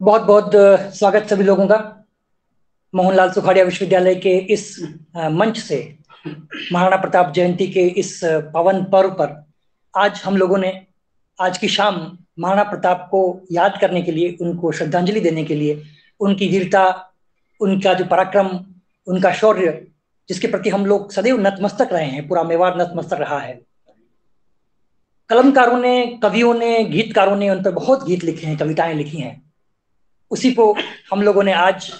बहुत बहुत स्वागत सभी लोगों का मोहनलाल सुखाड़िया विश्वविद्यालय के इस मंच से महाराणा प्रताप जयंती के इस पावन पर्व पर आज हम लोगों ने आज की शाम महाराणा प्रताप को याद करने के लिए, उनको श्रद्धांजलि देने के लिए, उनकी वीरता, उनका जो पराक्रम, उनका शौर्य, जिसके प्रति हम लोग सदैव नतमस्तक रहे हैं, पूरा मेवाड़ नतमस्तक रहा है। कलमकारों ने, कवियों ने, गीतकारों ने उन पर बहुत गीत लिखे हैं, कविताएं लिखी हैं। उसी को हम लोगों ने आज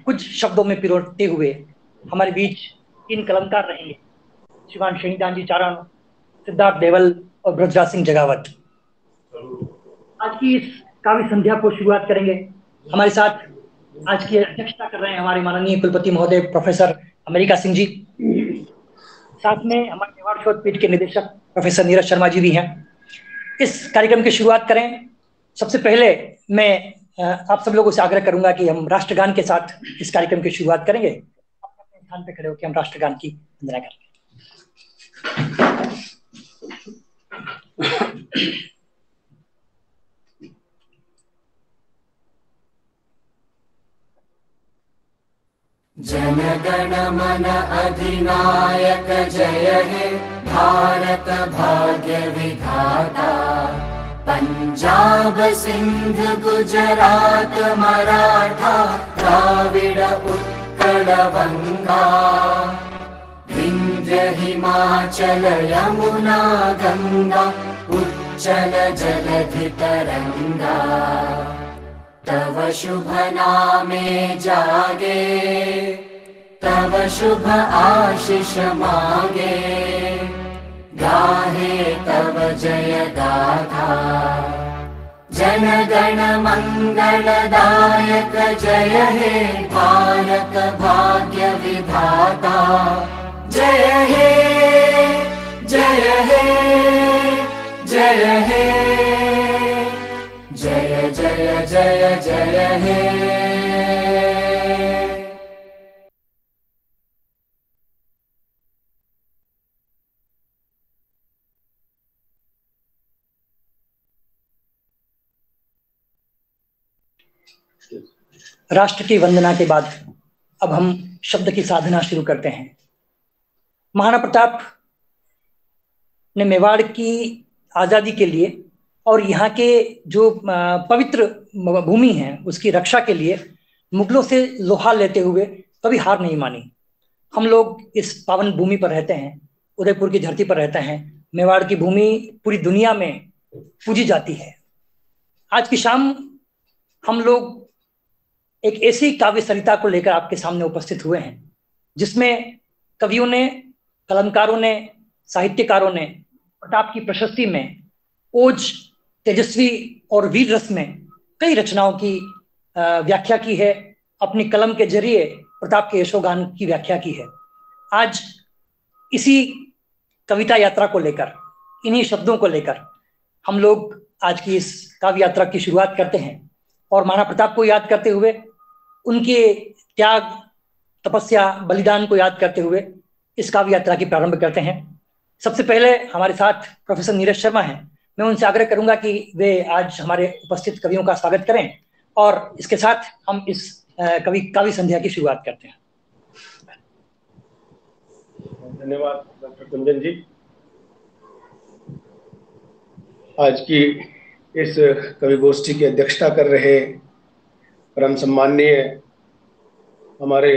कुछ शब्दों में पिरोते हुए हमारे बीच 3 कलमकार रहेंगे, श्रीमान शहीदान जी चारण, सिद्धार्थ देवल और ब्रजराज सिंह जगावत। आज की इस काव्य संध्या को शुरुआत करेंगे। हमारे साथ आज की अध्यक्षता कर रहे हैं हमारे माननीय कुलपति महोदय प्रोफेसर अमेरिका सिंह जी। साथ में हमारे मेवाड़ शोध पीठ के निदेशक प्रोफेसर नीरज शर्मा जी भी हैं। इस कार्यक्रम की शुरुआत करें। सबसे पहले मैं आप सब लोगों से आग्रह करूंगा कि हम राष्ट्रगान के साथ इस कार्यक्रम की शुरुआत करेंगे। अपने स्थान पर खड़े होकर हम राष्ट्रगान की वंदना करेंगे। जन गण मन अधिनायक जय हे भारत भाग्य विधाता। पंजाब सिंध गुजरात मराठा द्राविड़ उत्कल बंगा। विंध्य हिमाचल यमुना गंगा उच्चल जलधि तरंगा। तव शुभ नामे जागे तव शुभ आशीष मागे। गाहे तव जय गाथा जन गण मंगलदायक जय हे भारत भाग्य विधाता। जय हे जय हे जय हे जय जय जय जय हे। राष्ट्र की वंदना के बाद अब हम शब्द की साधना शुरू करते हैं। महाराणा प्रताप ने मेवाड़ की आजादी के लिए और यहाँ के जो पवित्र भूमि है उसकी रक्षा के लिए मुगलों से लोहा लेते हुए कभी हार नहीं मानी। हम लोग इस पावन भूमि पर रहते हैं, उदयपुर की धरती पर रहते हैं। मेवाड़ की भूमि पूरी दुनिया में पूजी जाती है। आज की शाम हम लोग एक ऐसी काव्य सरिता को लेकर आपके सामने उपस्थित हुए हैं जिसमें कवियों ने, कलमकारों ने, साहित्यकारों ने प्रताप की प्रशस्ति में, ओज, तेजस्वी और वीर रस में कई रचनाओं की व्याख्या की है। अपनी कलम के जरिए प्रताप के यशोगान की व्याख्या की है। आज इसी कविता यात्रा को लेकर, इन्हीं शब्दों को लेकर हम लोग आज की इस काव्य यात्रा की शुरुआत करते हैं और महाराणा प्रताप को याद करते हुए, उनके त्याग, तपस्या, बलिदान को याद करते हुए इस काव्य यात्रा की प्रारंभ करते हैं। सबसे पहले हमारे साथ प्रोफेसर नीरज शर्मा हैं। मैं उनसे आग्रह करूंगा कि वे आज हमारे उपस्थित कवियों का स्वागत करें और इसके साथ हम इस काव्य संध्या की शुरुआत करते हैं। धन्यवाद डॉक्टर कुंजन जी। आज की इस कवि गोष्ठी की अध्यक्षता कर रहे परम सम्माननीय हमारे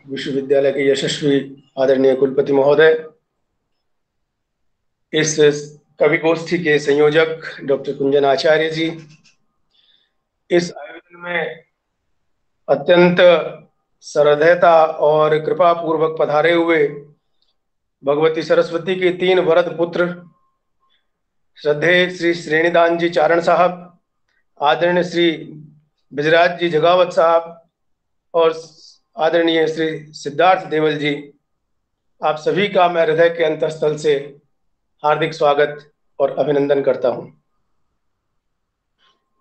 विश्वविद्यालय के यशस्वी आदरणीय कुलपति महोदय, इस कवि गोष्ठी के संयोजक डॉक्टर कुंजन आचार्य जी, इस आयोजन में अत्यंत सहृदयता और कृपा पूर्वक पधारे हुए भगवती सरस्वती के 3 वरद पुत्र श्रद्धेय श्री श्रेणीदान जी चारण साहब, आदरणीय श्री ब्रजराज जी जगावत साहब और आदरणीय श्री सिद्धार्थ देवल जी, आप सभी का मैं हृदय के अंतःस्थल से हार्दिक स्वागत और अभिनंदन करता हूं।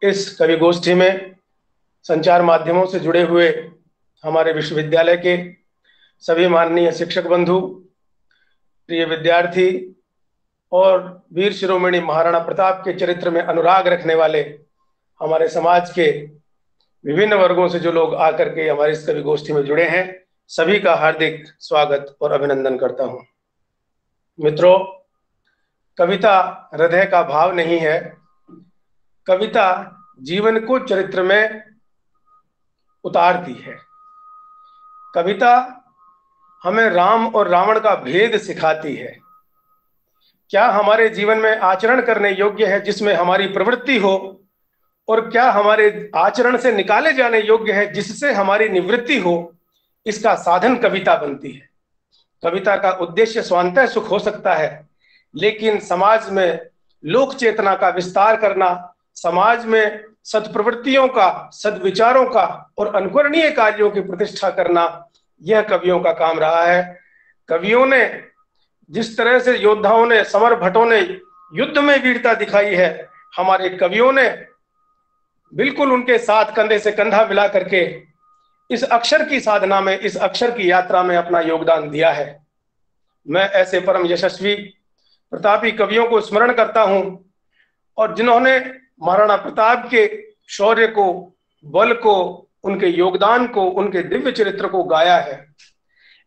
इस कवि गोष्ठी में संचार माध्यमों से जुड़े हुए हमारे विश्वविद्यालय के सभी माननीय शिक्षक बंधु, प्रिय विद्यार्थी और वीर शिरोमणि महाराणा प्रताप के चरित्र में अनुराग रखने वाले हमारे समाज के विभिन्न वर्गों से जो लोग आकर के हमारी इस कवि गोष्ठी में जुड़े हैं, सभी का हार्दिक स्वागत और अभिनंदन करता हूं। मित्रों, कविता हृदय का भाव नहीं है, कविता जीवन को चरित्र में उतारती है। कविता हमें राम और रावण का भेद सिखाती है। क्या हमारे जीवन में आचरण करने योग्य है जिसमें हमारी प्रवृत्ति हो, और क्या हमारे आचरण से निकाले जाने योग्य है जिससे हमारी निवृत्ति हो, इसका साधन कविता बनती है। कविता का उद्देश्य स्वांतः सुख हो सकता है, लेकिन समाज में लोक चेतना का विस्तार करना, समाज में सत्प्रवृत्तियों का, सद्विचारों का और अनुकरणीय कार्यों की प्रतिष्ठा करना, यह कवियों का काम रहा है। कवियों ने जिस तरह से योद्धाओं ने, समर भट्टों ने युद्ध में वीरता दिखाई है, हमारे कवियों ने बिल्कुल उनके साथ कंधे से कंधा मिला करके इस अक्षर की साधना में, इस अक्षर की यात्रा में अपना योगदान दिया है। मैं ऐसे परम यशस्वी प्रतापी कवियों को स्मरण करता हूं, और जिन्होंने महाराणा प्रताप के शौर्य को, बल को, उनके योगदान को, उनके दिव्य चरित्र को गाया है।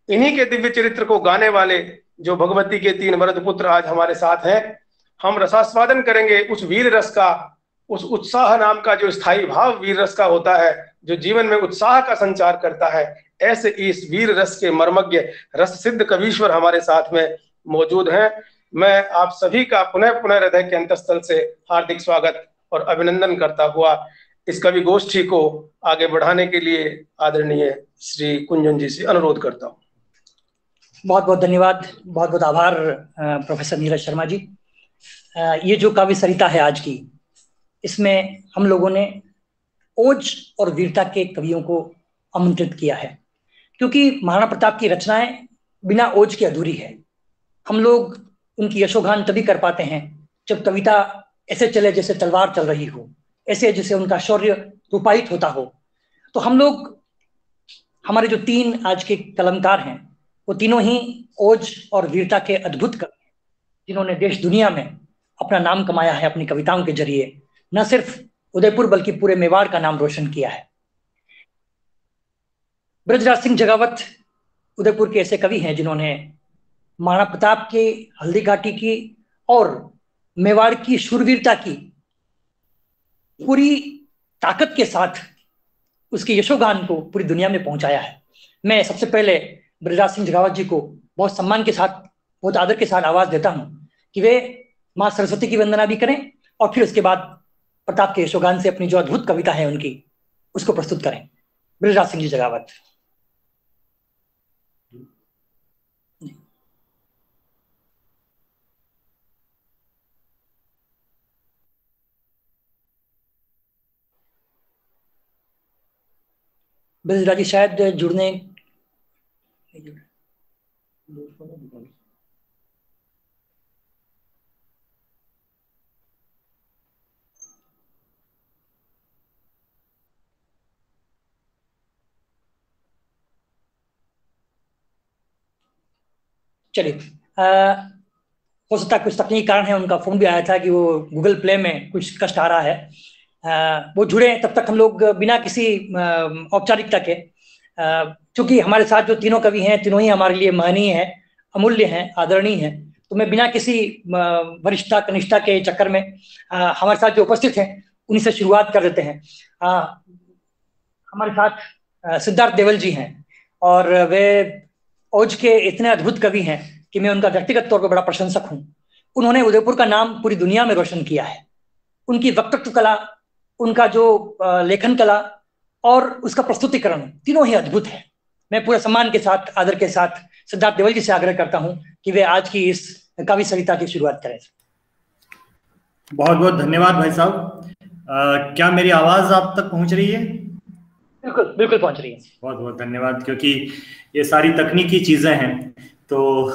इन्हीं के दिव्य चरित्र को गाने वाले जो भगवती के 3 वरद पुत्र आज हमारे साथ हैं, हम रसास्वादन करेंगे उस वीर रस का, उस उत्साह नाम का जो स्थायी भाव वीर रस का होता है, जो जीवन में उत्साह का संचार करता है। ऐसे इस वीर रस के मर्मज्ञ, रस सिद्ध कवीश्वर हमारे साथ में मौजूद हैं। मैं आप सभी का पुनः पुनः हृदय के अंतस्थल से हार्दिक स्वागत और अभिनंदन करता हुआ इस कवि गोष्ठी को आगे बढ़ाने के लिए आदरणीय श्री कुंजन जी से अनुरोध करता हूँ। बहुत बहुत धन्यवाद, बहुत बहुत आभार प्रोफेसर नीरज शर्मा जी। ये जो काव्य सरिता है आज की, इसमें हम लोगों ने ओज और वीरता के कवियों को आमंत्रित किया है, क्योंकि महाराणा प्रताप की रचनाएं बिना ओज के अधूरी है। हम लोग उनकी यशोगान तभी कर पाते हैं जब कविता ऐसे चले जैसे तलवार चल रही हो, ऐसे जैसे उनका शौर्य रूपायित होता हो। तो हम लोग, हमारे जो 3 आज के कलमकार हैं, वो तीनों ही ओज और वीरता के अद्भुत कवि हैं, जिन्होंने देश दुनिया में अपना नाम कमाया है अपनी कविताओं के जरिए। न सिर्फ उदयपुर बल्कि पूरे मेवाड़ का नाम रोशन किया है। ब्रजराज सिंह जगावत उदयपुर के ऐसे कवि हैं जिन्होंने महाराणा प्रताप के हल्दी घाटी की और मेवाड़ की शूरवीरता की पूरी ताकत के साथ उसके यशोगान को पूरी दुनिया में पहुंचाया है। मैं सबसे पहले ब्रजराज सिंह जगावत जी को बहुत सम्मान के साथ, बहुत आदर के साथ आवाज देता हूं कि वे माँ सरस्वती की वंदना भी करें और फिर उसके बाद प्रताप के यशोगान से अपनी जो अद्भुत कविता है उनकी, उसको प्रस्तुत करें। ब्रजराज सिंह जी जगावत। ब्रजराज जी शायद जुड़ने, चलिए, हो सकता है कुछ तकनीकी कारण है, उनका फोन भी आया था कि वो गूगल प्ले में कुछ कष्ट आ रहा है। वो जुड़े, तब तक हम लोग बिना किसी औपचारिकता के, चूंकि हमारे साथ जो तीनों कवि हैं, तीनों ही हमारे लिए महनीय हैं, अमूल्य हैं, आदरणीय हैं, तो मैं बिना किसी वरिष्ठता कनिष्ठता के चक्कर में हमारे साथ जो उपस्थित हैं उन्हीं से शुरुआत कर देते हैं। हमारे साथ सिद्धार्थ देवल जी हैं, और वे ओज के इतने अद्भुत कवि हैं कि मैं उनका व्यक्तिगत तौर पर बड़ा प्रशंसक हूँ। उन्होंने उदयपुर का नाम पूरी दुनिया में रोशन किया है। उनकी वक्तृत्व कला, उनका जो लेखन कला और उसका प्रस्तुतिकरण, तीनों ही अद्भुत है। मैं पूरे सम्मान के साथ, आदर के साथ सिद्धार्थ देवल जी से आग्रह करता हूं कि वे आज की इस काव्य सरिता की शुरुआत करें। बहुत बहुत धन्यवाद भाई साहब। क्या मेरी आवाज आप तक पहुंच रही है? बिल्कुल बिल्कुल पहुंच रही है। बहुत बहुत धन्यवाद, क्योंकि ये सारी तकनीकी चीजें हैं। तो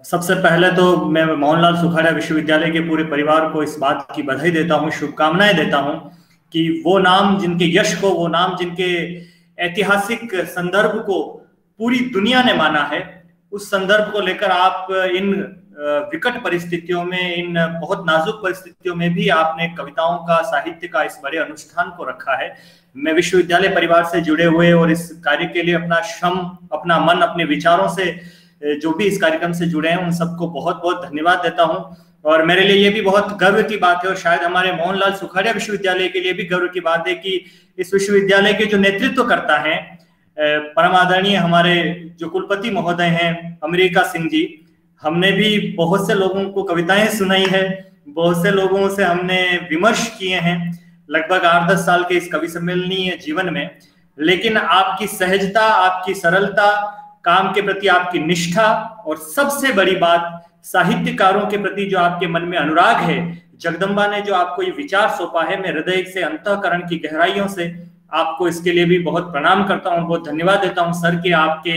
सबसे पहले तो मैं मोहनलाल सुखाड़िया विश्वविद्यालय के पूरे परिवार को इस बात की बधाई देता हूँ, शुभकामनाएं देता हूँ कि वो नाम जिनके यश को, वो नाम जिनके ऐतिहासिक संदर्भ को पूरी दुनिया ने माना है, उस संदर्भ को लेकर आप इन विकट परिस्थितियों में, इन बहुत नाजुक परिस्थितियों में भी आपने कविताओं का, साहित्य का इस बड़े अनुष्ठान को रखा है। मैं विश्वविद्यालय परिवार से जुड़े हुए और इस कार्य के लिए अपना श्रम, अपना मन, अपने विचारों से जो भी इस कार्यक्रम से जुड़े हैं उन सबको बहुत बहुत धन्यवाद देता हूं। और मेरे लिए ये भी बहुत गर्व की बात है और शायद हमारे मोहनलाल सुखाड़िया विश्वविद्यालय के लिए भी गर्व की बात है कि इस विश्वविद्यालय के जो नेतृत्व करता है परम आदरणीय हमारे जो कुलपति महोदय हैं अमेरिका सिंह जी, हमने भी बहुत से लोगों को कविताएं सुनाई है, बहुत से लोगों से हमने विमर्श किए हैं लगभग 8-10 साल के इस कवि सम्मेलनीय जीवन में, लेकिन आपकी सहजता, आपकी सरलता, काम के प्रति आपकी निष्ठा और सबसे बड़ी बात साहित्यकारों के प्रति जो आपके मन में अनुराग है, जगदम्बा ने जो आपको ये विचार सौंपा है, मैं हृदय से, अंतःकरण की गहराइयों से आपको इसके लिए भी बहुत प्रणाम करता हूँ, बहुत धन्यवाद देता हूँ सर कि आपके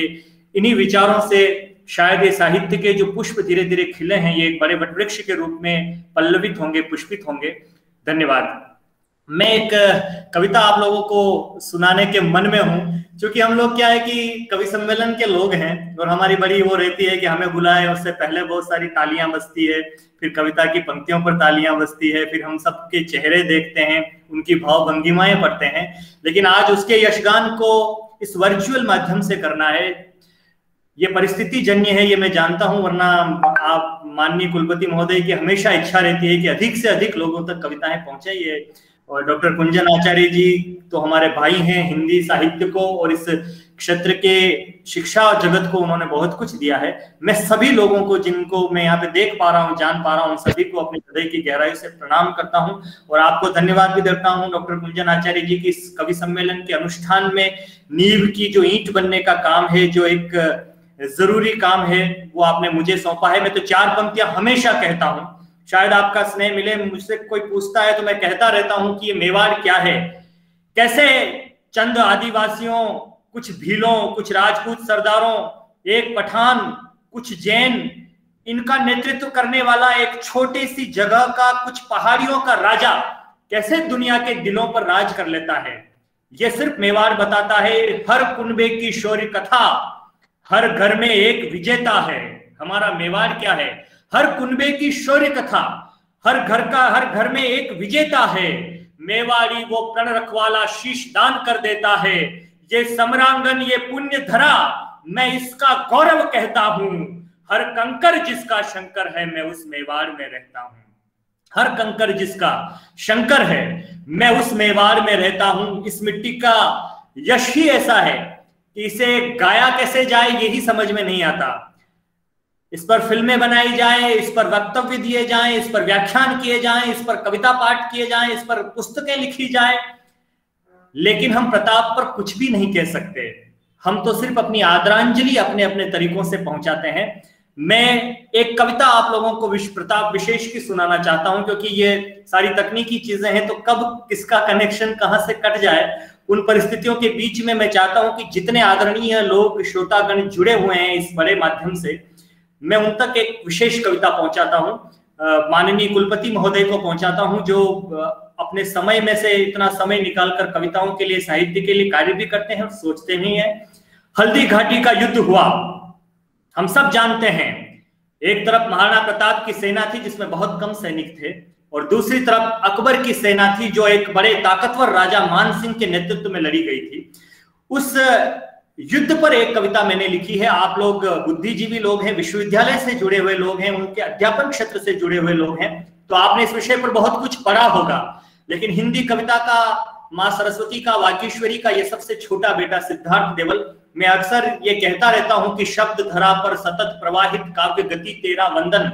इन्हीं विचारों से शायद ये साहित्य के जो पुष्प धीरे धीरे खिले हैं ये एक बड़े वटवृक्ष के रूप में पल्लवित होंगे, पुष्पित होंगे। धन्यवाद। मैं एक कविता आप लोगों को सुनाने के मन में हूँ, क्योंकि हम लोग क्या है कि कवि सम्मेलन के लोग हैं और हमारी बड़ी वो रहती है कि हमें बुलाए, उससे पहले बहुत सारी तालियां बजती है, फिर कविता की पंक्तियों पर तालियां बजती है, फिर हम सबके चेहरे देखते हैं, उनकी भाव भंगिमाएं पढ़ते हैं, लेकिन आज उसके यशगान को इस वर्चुअल माध्यम से करना है। ये परिस्थिति जन्य है, ये मैं जानता हूं, वरना आप माननीय कुलपति महोदय की हमेशा इच्छा रहती है कि अधिक से अधिक लोगों तक कविताएं पहुंचाइए। और डॉक्टर कुंजन आचार्य जी तो हमारे भाई हैं, हिंदी साहित्य को और इस क्षेत्र के शिक्षा जगत को उन्होंने बहुत कुछ दिया है। मैं सभी लोगों को जिनको मैं यहाँ पे देख पा रहा हूँ, जान पा रहा हूँ, सभी को अपने हृदय की गहराई से प्रणाम करता हूँ और आपको धन्यवाद भी देता हूँ डॉक्टर कुंजन आचार्य जी की इस कवि सम्मेलन के अनुष्ठान में नींव की जो ईंट बनने का काम है, जो एक जरूरी काम है, वो आपने मुझे सौंपा है। मैं तो 4 पंक्तियां हमेशा कहता हूँ, शायद आपका स्नेह मिले, मुझसे कोई पूछता है तो मैं कहता रहता हूं कि ये मेवाड़ क्या है, कैसे चंद आदिवासियों, कुछ भीलों, कुछ राजपूत सरदारों, एक पठान, कुछ जैन, इनका नेतृत्व करने वाला एक छोटी सी जगह का, कुछ पहाड़ियों का राजा कैसे दुनिया के दिलों पर राज कर लेता है। ये सिर्फ मेवाड़ बताता है। हर कुनबे की शौर्य कथा, हर घर में एक विजेता है। हमारा मेवाड़ क्या है? हर कुनबे की शौर्य कथा, हर घर में एक विजेता है। मेवाड़ी वो प्रण रखवाला शीश दान कर देता है। ये समरांगन, ये पुण्य धरा, मैं इसका गौरव कहता हूं। हर कंकर जिसका शंकर है, मैं उस मेवाड़ में रहता हूं। हर कंकर जिसका शंकर है, मैं उस मेवाड़ में रहता हूं। इस मिट्टी का यश ही ऐसा है कि इसे गाया कैसे जाए यही समझ में नहीं आता। इस पर फिल्में बनाई जाए, इस पर वक्तव्य दिए जाएं, इस पर व्याख्यान किए जाएं, इस पर कविता पाठ किए जाएं, इस पर पुस्तकें लिखी जाएं, लेकिन हम प्रताप पर कुछ भी नहीं कह सकते। हम तो सिर्फ अपनी आदरांजलि अपने अपने तरीकों से पहुंचाते हैं। मैं एक कविता आप लोगों को प्रताप विशेष की सुनाना चाहता हूं, क्योंकि ये सारी तकनीकी चीजें हैं तो कब किसका कनेक्शन कहां से कट जाए, उन परिस्थितियों के बीच में मैं चाहता हूं कि जितने आदरणीय लोग, श्रोतागण जुड़े हुए हैं इस बड़े माध्यम से, मैं उन तक एक विशेष कविता पहुंचाता हूं, माननीय कुलपति महोदय को पहुंचाता हूं, जो अपने समय में से इतना समय निकालकर कविताओं के लिए, साहित्य के लिए कार्य भी करते हैं और सोचते भी हैं। हल्दी घाटी का युद्ध हुआ, हम सब जानते हैं। एक तरफ महाराणा प्रताप की सेना थी जिसमें बहुत कम सैनिक थे, और दूसरी तरफ अकबर की सेना थी जो एक बड़े ताकतवर राजा मान सिंह के नेतृत्व में लड़ी गई थी। उस युद्ध पर एक कविता मैंने लिखी है। आप लोग बुद्धिजीवी लोग हैं, विश्वविद्यालय से जुड़े हुए लोग हैं, उनके अध्यापन क्षेत्र से जुड़े हुए लोग हैं, तो आपने इस विषय पर बहुत कुछ पढ़ा होगा। लेकिन हिंदी कविता का, माँ सरस्वती का, वागीश्वरी का ये सबसे छोटा बेटा सिद्धार्थ देवल, मैं अक्सर ये कहता रहता हूं कि शब्द धरा पर सतत प्रवाहित काव्य गति तेरा वंदन।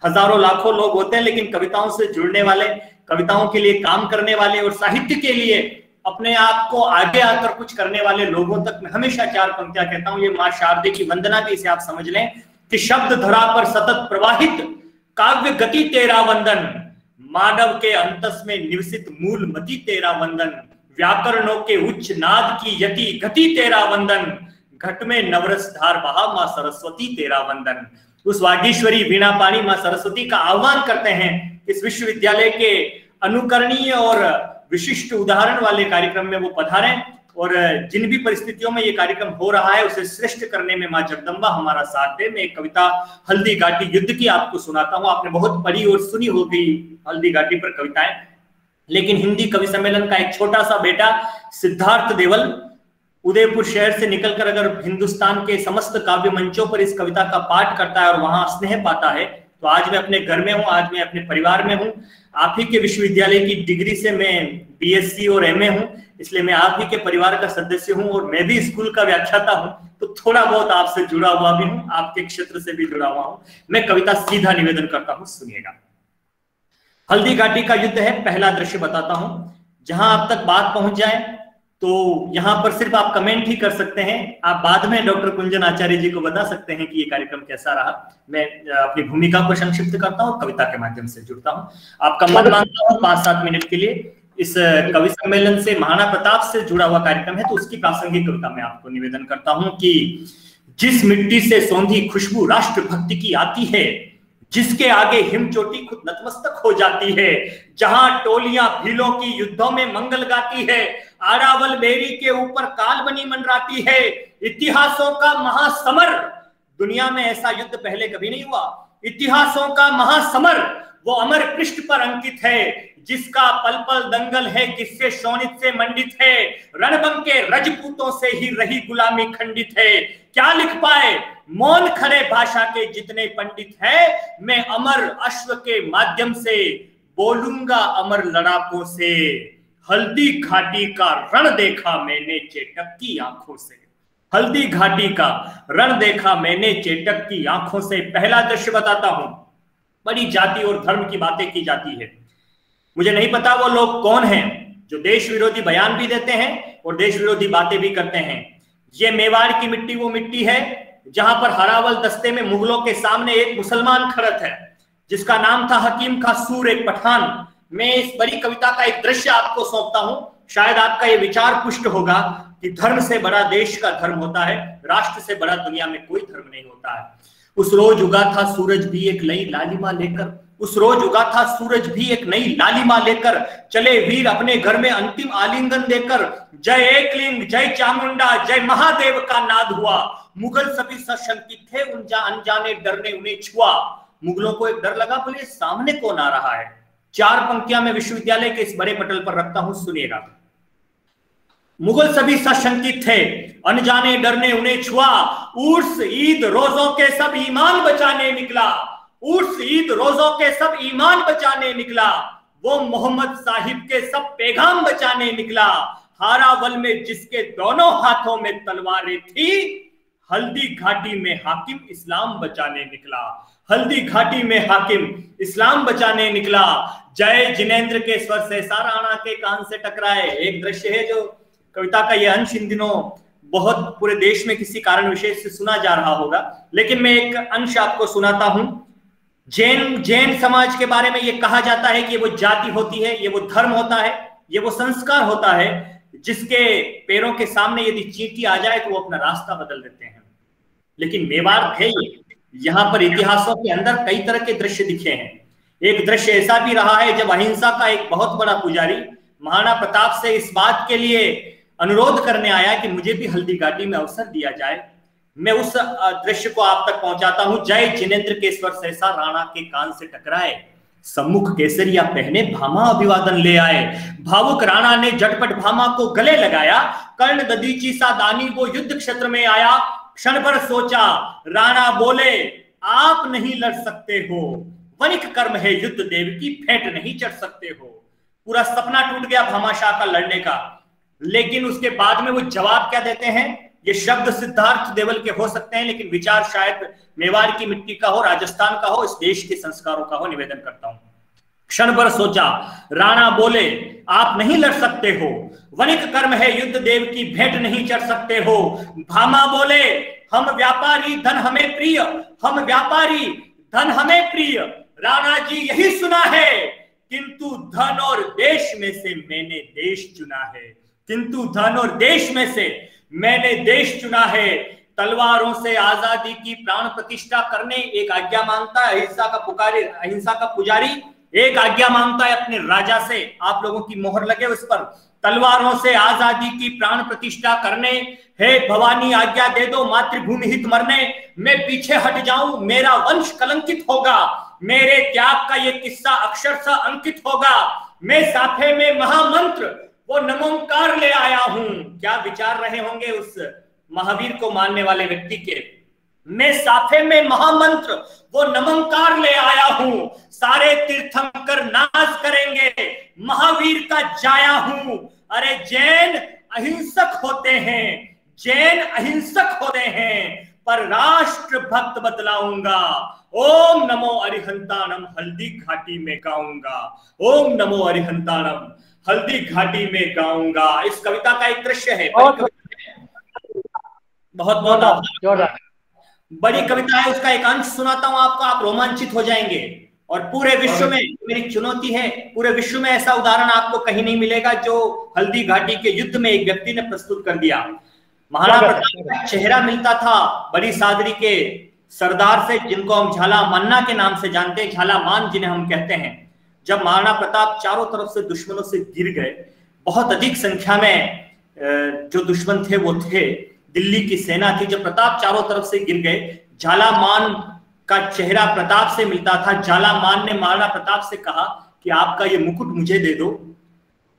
हजारों लाखों लोग होते हैं, लेकिन कविताओं से जुड़ने वाले, कविताओं के लिए काम करने वाले और साहित्य के लिए अपने आप को आगे आकर कुछ करने वाले लोगों तक मैं हमेशा 4 पंक्तियां कहता हूं। ये मां शारदे की वंदना भी, इसे आप समझ लें कि शब्द धरा पर सतत प्रवाहित काव्य गति तेरा वंदन, मानव के अंतस में निवसित मूल मति तेरा वंदन, व्याकरणों के उच्च नाद की यति गति तेरा वंदन, घट में नवरस धार बहा मां सरस्वती तेरा वंदन। उस वागीश्वरी वीणा पाणी मां सरस्वती का आह्वान करते हैं इस विश्वविद्यालय के अनुकरणीय और विशिष्ट उदाहरण वाले कार्यक्रम में वो पधारें और जिन भी परिस्थितियों में ये कार्यक्रम हो रहा है उसे श्रेष्ठ करने में माँ जगदम्बा हमारा साथ दे। मैं एक कविता हल्दी घाटी युद्ध की आपको सुनाता हूँ। आपने बहुत पढ़ी और सुनी होगी हल्दी घाटी पर कविताएं, लेकिन हिंदी कवि सम्मेलन का एक छोटा सा बेटा सिद्धार्थ देवल उदयपुर शहर से निकलकर अगर हिंदुस्तान के समस्त काव्य मंचों पर इस कविता का पाठ करता है और वहां स्नेह पाता है, तो आज मैं अपने घर में हूं, आज मैं अपने परिवार में हूं। आप ही के विश्वविद्यालय की डिग्री से मैं बीएससी और एमए हूं, इसलिए मैं आप ही के परिवार का सदस्य हूं और मैं भी स्कूल का व्याख्याता हूं, तो थोड़ा बहुत आपसे जुड़ा हुआ भी हूं, आपके क्षेत्र से भी जुड़ा हुआ हूं। मैं कविता सीधा निवेदन करता हूं, सुनिएगा। हल्दी घाटी का युद्ध है। पहला दृश्य बताता हूं। जहां अब तक बात पहुंच जाए तो यहां पर सिर्फ आप कमेंट ही कर सकते हैं। आप बाद में डॉक्टर कुंजन आचार्य जी को बता सकते हैं कि ये कार्यक्रम कैसा रहा। मैं अपनी भूमिका को संक्षिप्त करता हूं, कविता के माध्यम से जुड़ता हूं। आपका मन मांगता हूं 5-7 मिनट के लिए। इस कवि सम्मेलन से महाराणा प्रताप से जुड़ा हुआ कार्यक्रम है, तो उसकी प्रासंगिक कविता मैं आपको निवेदन करता हूं कि जिस मिट्टी से सौंधी खुशबू राष्ट्र भक्ति की आती है, जिसके आगे हिमचोटी खुद नतमस्तक हो जाती है, जहां टोलियां भीलों की युद्धों में मंगल गाती है, आरावल बेरी के ऊपर कालबनी मंडराती है, इतिहासों का महासमर, दुनिया में ऐसा युद्ध पहले कभी नहीं हुआ, इतिहासों का महासमर वो अमर पृष्ठ पर अंकित है, जिसका पल पल दंगल है, किससे शोणित से मंडित है, रणबंग के रजपूतों से ही रही गुलामी खंडित है, क्या लिख पाए मौन खड़े भाषा के जितने पंडित हैं, मैं अमर अश्व के माध्यम से बोलूंगा अमर लड़ाकों से, हल्दी घाटी का रण देखा मैंने चेटक की आंखों से, हल्दी घाटी का रण देखा मैंने चेटक की आंखों से। पहला दृश्य बताता हूं। बड़ी जाति और धर्म की बातें की जाती है। मुझे नहीं पता वो लोग कौन हैं जो देश विरोधी बयान भी देते हैं और देश विरोधी बातें भी करते हैं। ये मेवाड़ की मिट्टी वो मिट्टी है जहां पर हरावल दस्ते में मुगलों के सामने एक मुसलमान खड़त है जिसका नाम था हकीम का सूर, एक पठान। मैं इस बड़ी कविता का एक दृश्य आपको सौंपता हूं, शायद आपका ये विचार पुष्ट होगा कि धर्म से बड़ा देश का धर्म होता है, राष्ट्र से बड़ा दुनिया में कोई धर्म नहीं होता है। उस रोज उगा था सूरज भी एक नई लालिमा लेकर, उस रोज उगा था सूरज भी एक नई लालिमा लेकर, चले वीर अपने घर में अंतिम आलिंगन देकर, जय एकलिंग जय चामुंडा जय महादेव का नाद हुआ, मुगल सभी सशंकित थे अनजाने डर ने उन्हें छुआ। मुगलों को एक डर लगा, बोले सामने कौन आ रहा है। 4 पंक्तियां मैं विश्वविद्यालय के इस बड़े पटल पर रखता हूं, सुनिएगा। मुगल सभी सशंकित थे अनजाने डर ने उन्हें छुआ, उर्स ईद रोजों के सब ईमान बचाने निकला, उर्स ईद रोजों के सब ईमान बचाने निकला, वो मोहम्मद साहिब के सब पैगाम बचाने निकला, हारावल में जिसके दोनों हाथों में तलवारें थी, हल्दी घाटी में हाकिम इस्लाम बचाने निकला, हल्दी घाटी में हाकिम इस्लाम बचाने निकला। जय जिनेंद्र के स्वर से राणा के कान से टकराए। एक दृश्य है जो कविता का यह अंश इन दिनों बहुत पूरे देश में किसी कारण विशेष से सुना जा रहा होगा, लेकिन मैं एक अंश आपको सुनाता हूं। जैन समाज के बारे में यह कहा जाता है कि वो जाति होती है, ये वो धर्म होता है, ये वो संस्कार होता है जिसके पैरों के सामने यदि चींटी आ जाए तो वो अपना रास्ता बदल देते हैं। लेकिन मेवाड़ थे, यहां पर इतिहासों के अंदर कई तरह के दृश्य दिखे हैं। एक दृश्य ऐसा भी रहा है जब अहिंसा का एक बहुत बड़ा पुजारी महाराणा प्रताप से इस बात के लिए अनुरोध करने आया कि मुझे भी हल्दी घाटी में अवसर दिया जाए। मैं उस दृश्य को आप तक पहुंचाता हूं। जय जिनेंद्र के स्वर सहसा राणा के कान से टकराए, सम्मुख केसरिया पहने भामा अभिवादन ले आए, भावुक राणा ने झटपट भामा को गले लगाया, कर्ण दधीची सा दानी वो युद्ध क्षेत्र में आया, क्षण भर सोचा राणा बोले आप नहीं लड़ सकते हो, वनिक कर्म है युद्ध देव की भेंट नहीं चढ़ सकते हो। पूरा सपना टूट गया भामाशाह का लड़ने का, लेकिन उसके बाद में वो जवाब क्या देते हैं। ये शब्द सिद्धार्थ देवल के हो सकते हैं, लेकिन विचार शायद मेवाड़ की मिट्टी का हो, राजस्थान का हो, इस देश के संस्कारों का हो। निवेदन करता हूं। क्षण भर सोचा राणा बोले आप नहीं लड़ सकते हो, वनिक कर्म है युद्ध देव की भेंट नहीं चढ़ सकते हो। भामा बोले हम व्यापारी धन हमें प्रिय, हम व्यापारी धन हमें प्रिय, राणा जी यही सुना है, किंतु धन और देश में से मैंने देश चुना है, किंतु धन और देश में से मैंने देश चुना है। तलवारों से आजादी की प्राण प्रतिष्ठा करने एक आज्ञा मांगता है अहिंसा का पुजारी, एक आज्ञा मांगता है अपने राजा से, आप लोगों की मोहर लगे उस पर, तलवारों से आजादी की प्राण प्रतिष्ठा करने, हे भवानी आज्ञा दे दो मातृभूमि हित मरने, मैं पीछे हट जाऊं मेरा वंश कलंकित होगा, मेरे त्याग का ये किस्सा अक्षरशः अंकित होगा, मैं साफे में महामंत्र वो नमोंकार ले आया हूं। क्या विचार रहे होंगे उस महावीर को मानने वाले व्यक्ति के, मैं साफे में महामंत्र वो नमंकार ले आया हूं, सारे तीर्थंकर नाच करेंगे महावीर का जाया हूं। अरे जैन अहिंसक होते हैं, जैन अहिंसक होते हैं, पर राष्ट्र भक्त बतलाऊंगा, ओम नमो अरिहंताणम हल्दी घाटी में गाऊंगा, ओम नमो अरिहंताणम हल्दी घाटी में गाऊंगा। इस कविता का एक दृश्य है, बहुत बहुत बड़ी कविता है, उसका एक अंश सुनाता हूं आपको, आप रोमांचित हो जाएंगे। और पूरे विश्व में मेरी चुनौती है, पूरे विश्व में ऐसा उदाहरण आपको कहीं नहीं मिलेगा जो हल्दी घाटी के युद्ध में एक व्यक्ति ने प्रस्तुत कर दिया। महाराणा प्रताप का चेहरा मिलता था बड़ी सादरी के सरदार से, जिनको हम झाला मन्ना के नाम से जानते हैं, झाला मान जिन्हें हम कहते हैं। जब महाराणा प्रताप चारों तरफ से दुश्मनों से गिर गए, बहुत अधिक संख्या में जो दुश्मन थे वो थे, दिल्ली की सेना थी, जब प्रताप चारों तरफ से गिर गए, झालामान का चेहरा प्रताप से मिलता था। झालामान ने महाराणा प्रताप से कहा कि आपका ये मुकुट मुझे दे दो,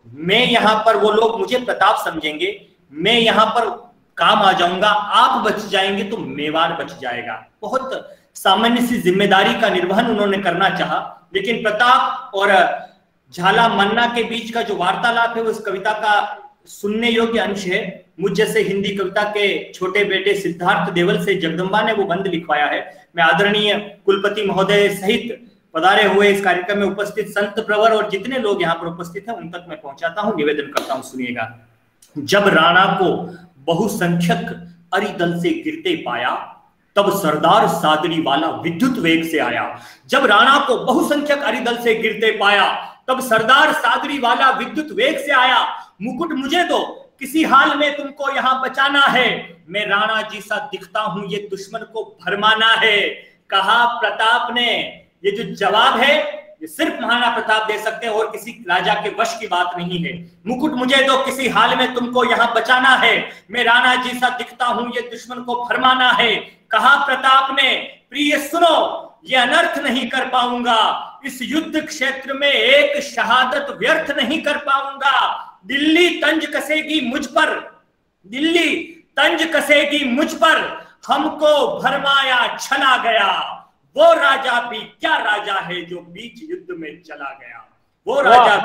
मैं यहां पर, वो लोग मुझे प्रताप समझेंगे, मैं यहां पर काम आ जाऊंगा, आप बच जाएंगे तो मेवाड़ बच जाएगा। बहुत सामान्य सी जिम्मेदारी का निर्वहन उन्होंने करना चाहा, लेकिन प्रताप और झाला मन्ना के बीच का जो वार्तालाप है वो इस कविता का सुनने योग्य अंश है। मुझ जैसे हिंदी कविता के छोटे बेटे सिद्धार्थ देवल से जगदम्बा ने वो बंद लिखवाया है। मैं आदरणीय कुलपति महोदय सहित पधारे हुए इस कार्यक्रम में उपस्थित संत प्रवर और जितने लोग यहाँ पर उपस्थित हैं उन तक मैं पहुंचाता हूँ, निवेदन करता हूँ, सुनिएगा। जब राणा को बहुसंख्यक अरिदल से गिरते पाया, तब सरदार सादरी वाला विद्युत वेग से आया। जब राणा को बहुसंख्यक अरिदल से गिरते पाया, तब सरदार सादरी वाला विद्युत वेग से आया। मुकुट मुझे दो, किसी हाल में तुमको यहां बचाना है, मैं राणा जी सा दिखता हूं, ये दुश्मन को भरमाना है। कहा प्रताप ने, ये जो जवाब है ये सिर्फ महाराणा प्रताप दे सकते हैं और किसी राजा के वश की बात नहीं है। मुकुट मुझे दो, किसी हाल में तुमको यहां बचाना है, मैं राणा जी सा दिखता हूं, ये दुश्मन को भरमाना है। कहा प्रताप ने, प्रिय सुनो, ये अनर्थ नहीं कर पाऊंगा, इस युद्ध क्षेत्र में एक शहादत व्यर्थ नहीं कर पाऊंगा। दिल्ली तंज कसेगी मुझ पर, दिल्ली तंज कसेगी मुझ पर, हमको भरमाया छला गया। वो राजा भी क्या राजा है जो बीच युद्ध में चला गया, वो राजा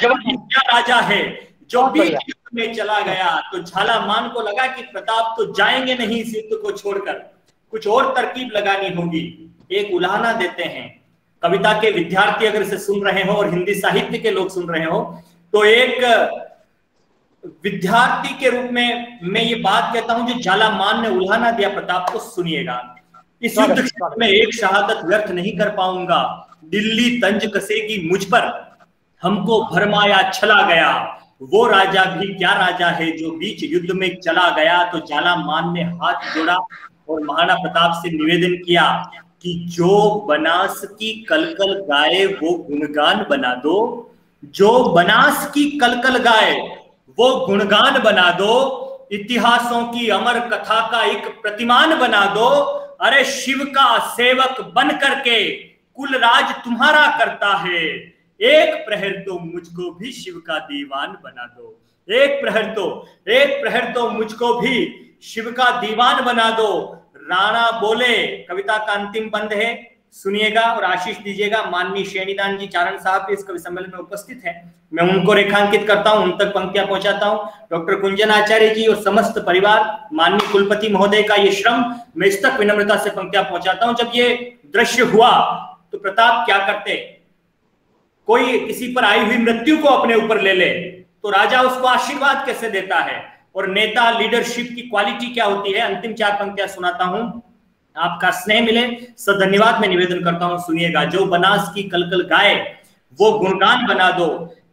भी क्या राजा है जो बीच युद्ध में चला गया। तो झालामान को लगा कि प्रताप तो जाएंगे नहीं इस युद्ध को छोड़कर, कुछ और तरकीब लगानी होगी। एक उलाहना देते हैं, कविता के विद्यार्थी अगर इसे सुन रहे हो और हिंदी साहित्य के लोग सुन रहे हो, तो एक विद्यार्थी के रूप में मैं ये बात कहता हूं जो झालामान ने उल्हाना दिया प्रताप को, सुनिएगा। इस युद्ध क्षेत्र में एक शहादत व्यर्थ नहीं कर पाऊंगा, दिल्ली तंज कसेगी मुझ पर, हमको भरमाया छला गया। वो राजा भी क्या राजा है जो बीच युद्ध में चला गया। तो झालामान ने हाथ जोड़ा और महाराणा प्रताप से निवेदन किया कि जो बनास की कलकल गाए वो गुणगान बना दो, जो बनास की कलकल गाए वो गुणगान बना दो, इतिहासों की अमर कथा का एक प्रतिमान बना दो। अरे शिव का सेवक बन करके कुलराज तुम्हारा करता है, एक प्रहर तो मुझको भी शिव का दीवान बना दो, एक प्रहर तो मुझको भी शिव का दीवान बना दो। राणा बोले, कविता का अंतिम बंद है, सुनिएगा और आशीष दीजिएगा। माननीय श्रेणीदान जी चारण साहब इस कवि सम्मेलन में उपस्थित हैं, मैं उनको रेखांकित करता हूं, उन तक पंक्तियां पहुंचाता हूं। डॉक्टर कुंजन आचार्य जी और समस्त परिवार, माननीय कुलपति महोदय का ये श्रम, मैं इस तक विनम्रता से पंक्तियां पहुंचाता हूं। जब ये दृश्य हुआ तो प्रताप क्या करते, कोई किसी पर आई हुई मृत्यु को अपने ऊपर ले ले तो राजा उसको आशीर्वाद कैसे देता है, और नेता लीडरशिप की क्वालिटी क्या होती है। अंतिम चार पंक्तियां सुनाता हूं, आपका स्नेह मिले धन्यवाद मैं निवेदन करता हूं, सुनिएगा। जो बनास की कलकल गाए वो गुणगान बना दो,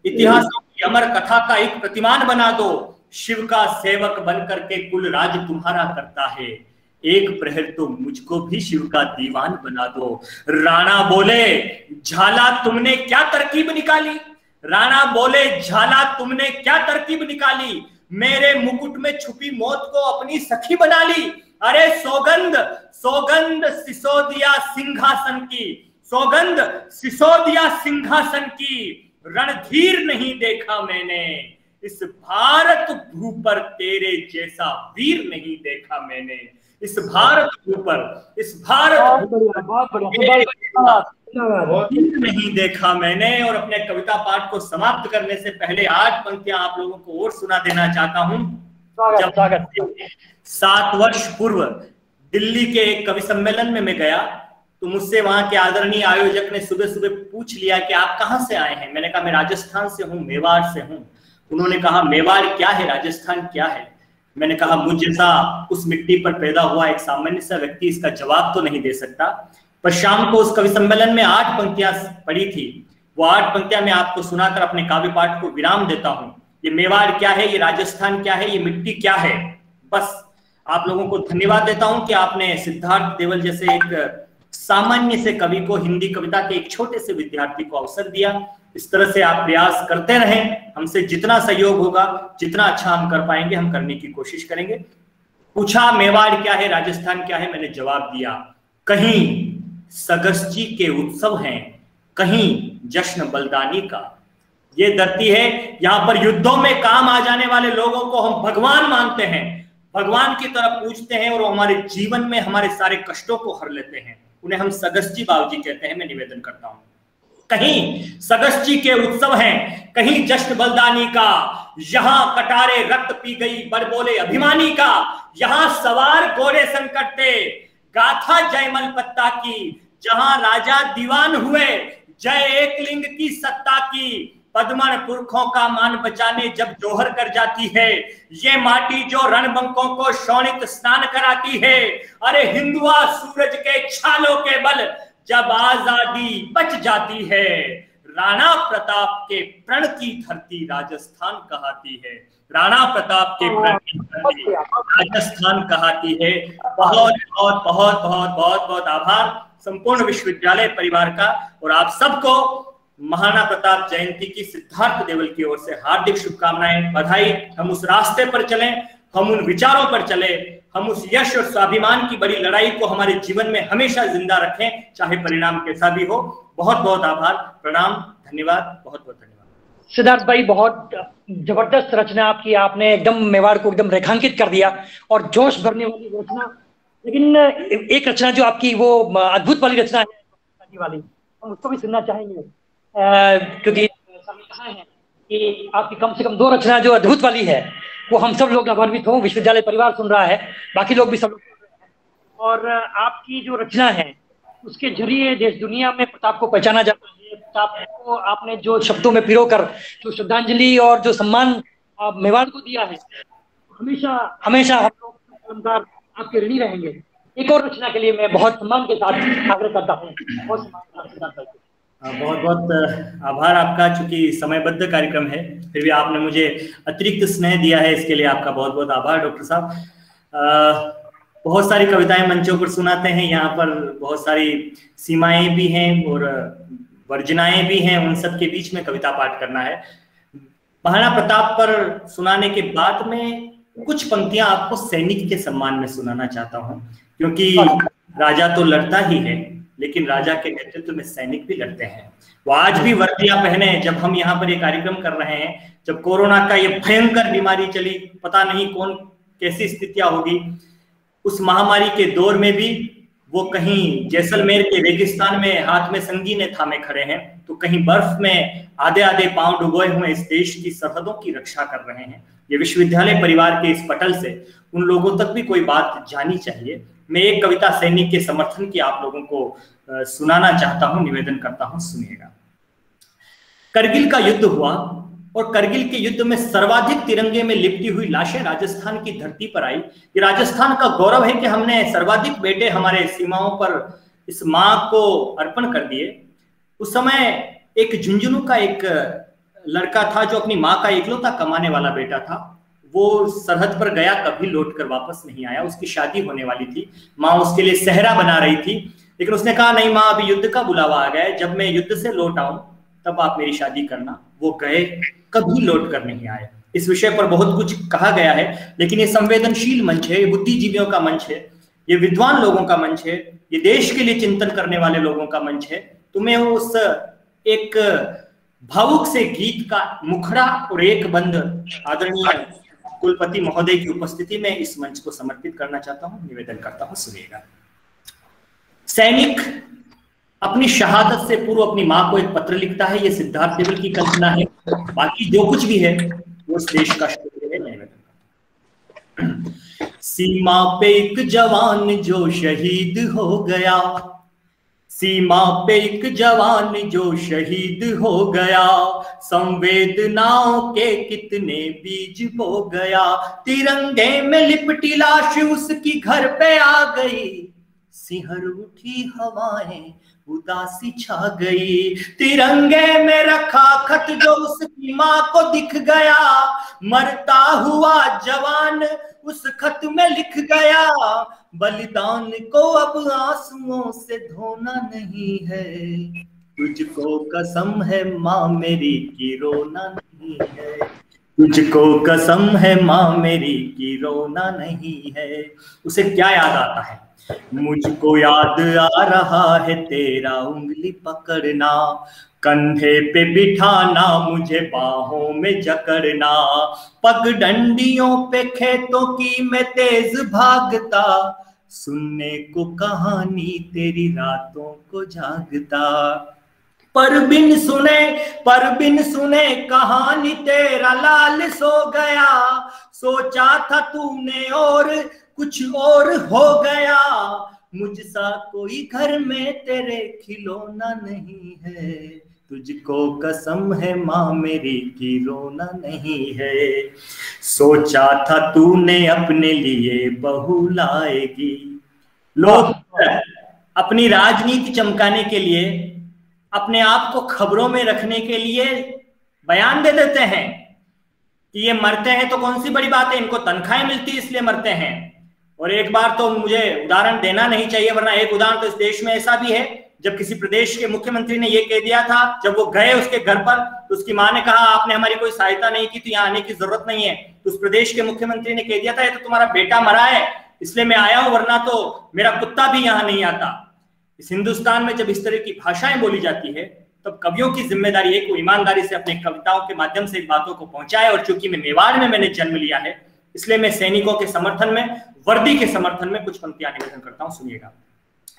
इतिहासों की अमर कथा का एक प्रतिमान बना दो, शिव का सेवक बनकर के कुल राज तुम्हारा करता है, एक प्रहर तो मुझको भी शिव का दीवान बना दो। राणा बोले झाला तुमने क्या तरकीब निकाली, राणा बोले झाला तुमने क्या तरकीब निकाली, मेरे मुकुट में छुपी मौत को अपनी सखी बना ली। अरे सौगंध सौगंध सिसोदिया सिंहासन की, सौगंध सिसोदिया सिंहासन की, रणधीर नहीं देखा मैंने, इस भारत भू पर तेरे जैसा वीर नहीं देखा मैंने, इस भारत भू पर, इस भारत वीर नहीं देखा मैंने। और अपने कविता पाठ को समाप्त करने से पहले 8 पंक्तियां आप लोगों को और सुना देना चाहता हूं। जब 7 वर्ष पूर्व दिल्ली के एक कवि सम्मेलन में मैं गया तो मुझसे वहां के आदरणीय आयोजक ने सुबह सुबह पूछ लिया कि आप कहां से आए हैं। मैंने कहा मैं राजस्थान से हूं, मेवाड़ से हूं। उन्होंने कहा मेवाड़ क्या है, राजस्थान क्या है। मैंने कहा मुझ जैसा उस मिट्टी पर पैदा हुआ एक सामान्य सा व्यक्ति इसका जवाब तो नहीं दे सकता। पर शाम को उस कवि सम्मेलन में 8 पंक्तियां पढ़ी थी, वो 8 पंक्तियां मैं आपको सुनाकर अपने काव्य पाठ को विराम देता हूं। ये मेवाड़ क्या है, ये राजस्थान क्या है, ये मिट्टी क्या है। बस आप लोगों को धन्यवाद देता हूं कि आपने सिद्धार्थ देवल जैसे एक सामान्य से कवि को, हिंदी कविता के एक छोटे से विद्यार्थी को अवसर दिया। इस तरह से आप प्रयास करते रहें, हमसे जितना सहयोग होगा, जितना अच्छा हम कर पाएंगे हम करने की कोशिश करेंगे। पूछा मेवाड़ क्या है, राजस्थान क्या है, मैंने जवाब दिया कहीं सगस्ची के उत्सव हैं, कहीं जश्न बलिदानी का। ये धरती है, यहाँ पर युद्धों में काम आ जाने वाले लोगों को हम भगवान मानते हैं, भगवान की तरफ पूजते हैं और वो हमारे जीवन में हमारे सारे कष्टों को हर लेते हैं। उन्हें हम सगस्ची बाबूजी कहते हैं। मैं निवेदन करता हूं कहीं सगस्ची के उत्सव हैं, कहीं जश्न बलिदानी का, यहां कटारे रक्त पी गई बड़बोले अभिमानी का, यहां सवार घोड़े संकटते गाथा जयमल पत्ता की, जहां राजा दीवान हुए जय एकलिंग की सत्ता की, पद्मन पुरखों का मान बचाने जब जोहर कर जाती है, ये माटी जो रणबंकों को शोणित स्नान कराती है। अरे हिंदुआ सूरज के छालों के बल जब आजादी बच जाती है, राणा प्रताप के प्रण की धरती राजस्थान कहती है, राणा प्रताप के प्रण की धरती राजस्थान कहती है। बहुत बहुत बहुत बहुत बहुत बहुत आभार संपूर्ण विश्वविद्यालय परिवार का, और आप सबको महाराणा प्रताप जयंती की सिद्धार्थ देवल की ओर से हार्दिक शुभकामनाएं, बधाई। हम उस रास्ते पर चलें, हम उन विचारों पर चले, हम उस यश और स्वाभिमान की बड़ी लड़ाई को हमारे जीवन में हमेशा जिंदा रखें, चाहे परिणाम कैसा भी हो। बहुत बहुत आभार, प्रणाम, धन्यवाद, बहुत बहुत धन्यवाद। सिद्धार्थ भाई, बहुत जबरदस्त रचना आपकी, आपने एकदम मेवाड़ को एकदम रेखांकित कर दिया और जोश भरने वाली रचना। लेकिन एक रचना जो आपकी वो अद्भुत वाली रचना है वाली, हम उसको भी सुनना चाहेंगे, क्योंकि कहा है कि आपकी कम से कम 2 रचना जो अद्भुत वाली है वो हम सब लोग लाभान्वित हों। विश्वविद्यालय परिवार सुन रहा है, बाकी लोग भी सब लोग सुन रहे हैं, और आपकी जो रचना है उसके जरिए देश दुनिया में प्रताप को पहचाना जाता है। प्रताप को आपने जो शब्दों में पिरोकर जो श्रद्धांजलि और जो सम्मान मेवाड़ को दिया है, हमेशा हमेशा हम लोग आपके ऋणी रहेंगे। एक और रचना के लिए मैं बहुत सम्मान के साथ आग्रह करता हूँ। बहुत बहुत आभार आपका, चूंकि समयबद्ध कार्यक्रम है फिर भी आपने मुझे अतिरिक्त स्नेह दिया है, इसके लिए आपका बहुत बहुत आभार डॉक्टर साहब। बहुत सारी कविताएं मंचों पर सुनाते हैं, यहाँ पर बहुत सारी सीमाएं भी हैं और वर्जनाएं भी हैं, उन सब के बीच में कविता पाठ करना है। महाराणा प्रताप पर सुनाने के बाद में कुछ पंक्तियां आपको सैनिक के सम्मान में सुनाना चाहता हूं, क्योंकि राजा तो लड़ता ही है लेकिन राजा के नेतृत्व में सैनिक भी लड़ते हैं। वो आज भी वर्दियां पहने, जब हम यहाँ पर ये कार्यक्रम कर रहे हैं, जब कोरोना का ये भयंकर बीमारी चली, पता नहीं कौन कैसी स्थितियां होगी, उस महामारी के दौर में भी वो कहीं जैसलमेर के रेगिस्तान में हाथ में संगीने थामे खड़े हैं, तो कहीं बर्फ में आधे आधे पांव डुबोए हुए इस देश की सरहदों की रक्षा कर रहे हैं। ये विश्वविद्यालय परिवार के इस पटल से उन लोगों तक भी कोई बात जानी चाहिए। मैं एक कविता सैनिक के समर्थन की आप लोगों को सुनाना चाहता हूं, निवेदन करता हूं, सुनिएगा। करगिल का युद्ध हुआ और करगिल के युद्ध में सर्वाधिक तिरंगे में लिपटी हुई लाशें राजस्थान की धरती पर आई। ये राजस्थान का गौरव है कि हमने सर्वाधिक बेटे हमारे सीमाओं पर इस मां को अर्पण कर दिए। उस समय एक झुंझुनू का एक लड़का था जो अपनी माँ का इकलौता कमाने वाला बेटा था। वो सरहद पर गया, कभी लौट कर वापस नहीं आया। उसकी शादी होने वाली थी, माँ उसके लिए सेहरा बना रही थी, लेकिन उसने कहा नहीं माँ, अभी युद्ध का बुलावा आ गया है, जब मैं युद्ध से लौट आऊं तब आप मेरी शादी करना। वो गए, कभी लौट कर नहीं आए। इस विषय पर बहुत कुछ कहा गया है, लेकिन ये संवेदनशील मंच है, ये बुद्धिजीवियों का मंच है, ये विद्वान लोगों का मंच है, ये देश के लिए चिंतन करने वाले लोगों का मंच है। तो मैं उस एक भावुक से गीत का मुखड़ा और एक बंद आदरणीय कुलपति महोदय की उपस्थिति में इस मंच को समर्पित करना चाहता हूं, निवेदन करता हूं, सुनिएगा। सैनिक अपनी शहादत से पूर्व अपनी मां को एक पत्र लिखता है, ये सिद्धार्थ देवल की कल्पना है, बाकी जो कुछ भी है वो इस देश का शुक्र है। निवेदन करता हूं। सीमा पे एक जवान जो शहीद हो गया, सीमा पे एक जवान जो शहीद हो गया, संवेदनाओं के कितने बीज बो गया, तिरंगे में लिपटी लाश उसकी घर पे आ गई, सिहर उठी हवाएं उदासी छा गई, तिरंगे में रखा खत जो उसकी माँ को दिख गया, मरता हुआ जवान उस खत में लिख गया, बलिदान को अब आंसुओं से धोना नहीं है, तुझको कसम है माँ मेरी की रोना नहीं है, तुझको कसम है माँ मेरी की रोना नहीं है। उसे क्या याद आता है? मुझको याद आ रहा है तेरा उंगली पकड़ना, कंधे पे बिठाना, मुझे बाहों में जकड़ना, पगडंडियों पे खेतों की मैं तेज भागता, सुनने को कहानी तेरी रातों को जागता, पर बिन सुने कहानी तेरा लाल सो गया, सोचा था तूने और कुछ और हो गया, मुझसा कोई घर में तेरे खिलौना नहीं है, तुझको कसम है माँ मेरी की रोना नहीं है, सोचा था तूने अपने लिए बहू लाएगी। लोग अपनी राजनीति चमकाने के लिए, अपने आप को खबरों में रखने के लिए बयान दे देते हैं कि ये मरते हैं तो कौन सी बड़ी बात है, इनको तनख्वाहें मिलती है इसलिए मरते हैं। और एक बार तो मुझे उदाहरण देना नहीं चाहिए, वरना एक उदाहरण तो इस देश में ऐसा भी है, जब किसी प्रदेश के मुख्यमंत्री ने ये कह दिया था, जब वो गए उसके घर पर तो उसकी मां ने कहा आपने हमारी कोई सहायता नहीं की तो यहाँ आने की जरूरत नहीं है, तो उस प्रदेश के मुख्यमंत्री ने कह दिया था ये तो तुम्हारा बेटा मरा है इसलिए मैं आया हूं, वरना तो मेरा कुत्ता भी यहाँ नहीं आता। इस हिंदुस्तान में जब इस तरह की भाषाएं बोली जाती है तब कवियों की जिम्मेदारी है कि वो ईमानदारी से अपने कविताओं के माध्यम से बातों को पहुंचाए। और चूंकि मैं मेवाड़ में मैंने जन्म लिया है, इसलिए मैं सैनिकों के समर्थन में, वर्दी के समर्थन में कुछ पंक्तियां निवेदन करता हूं, सुनिएगा।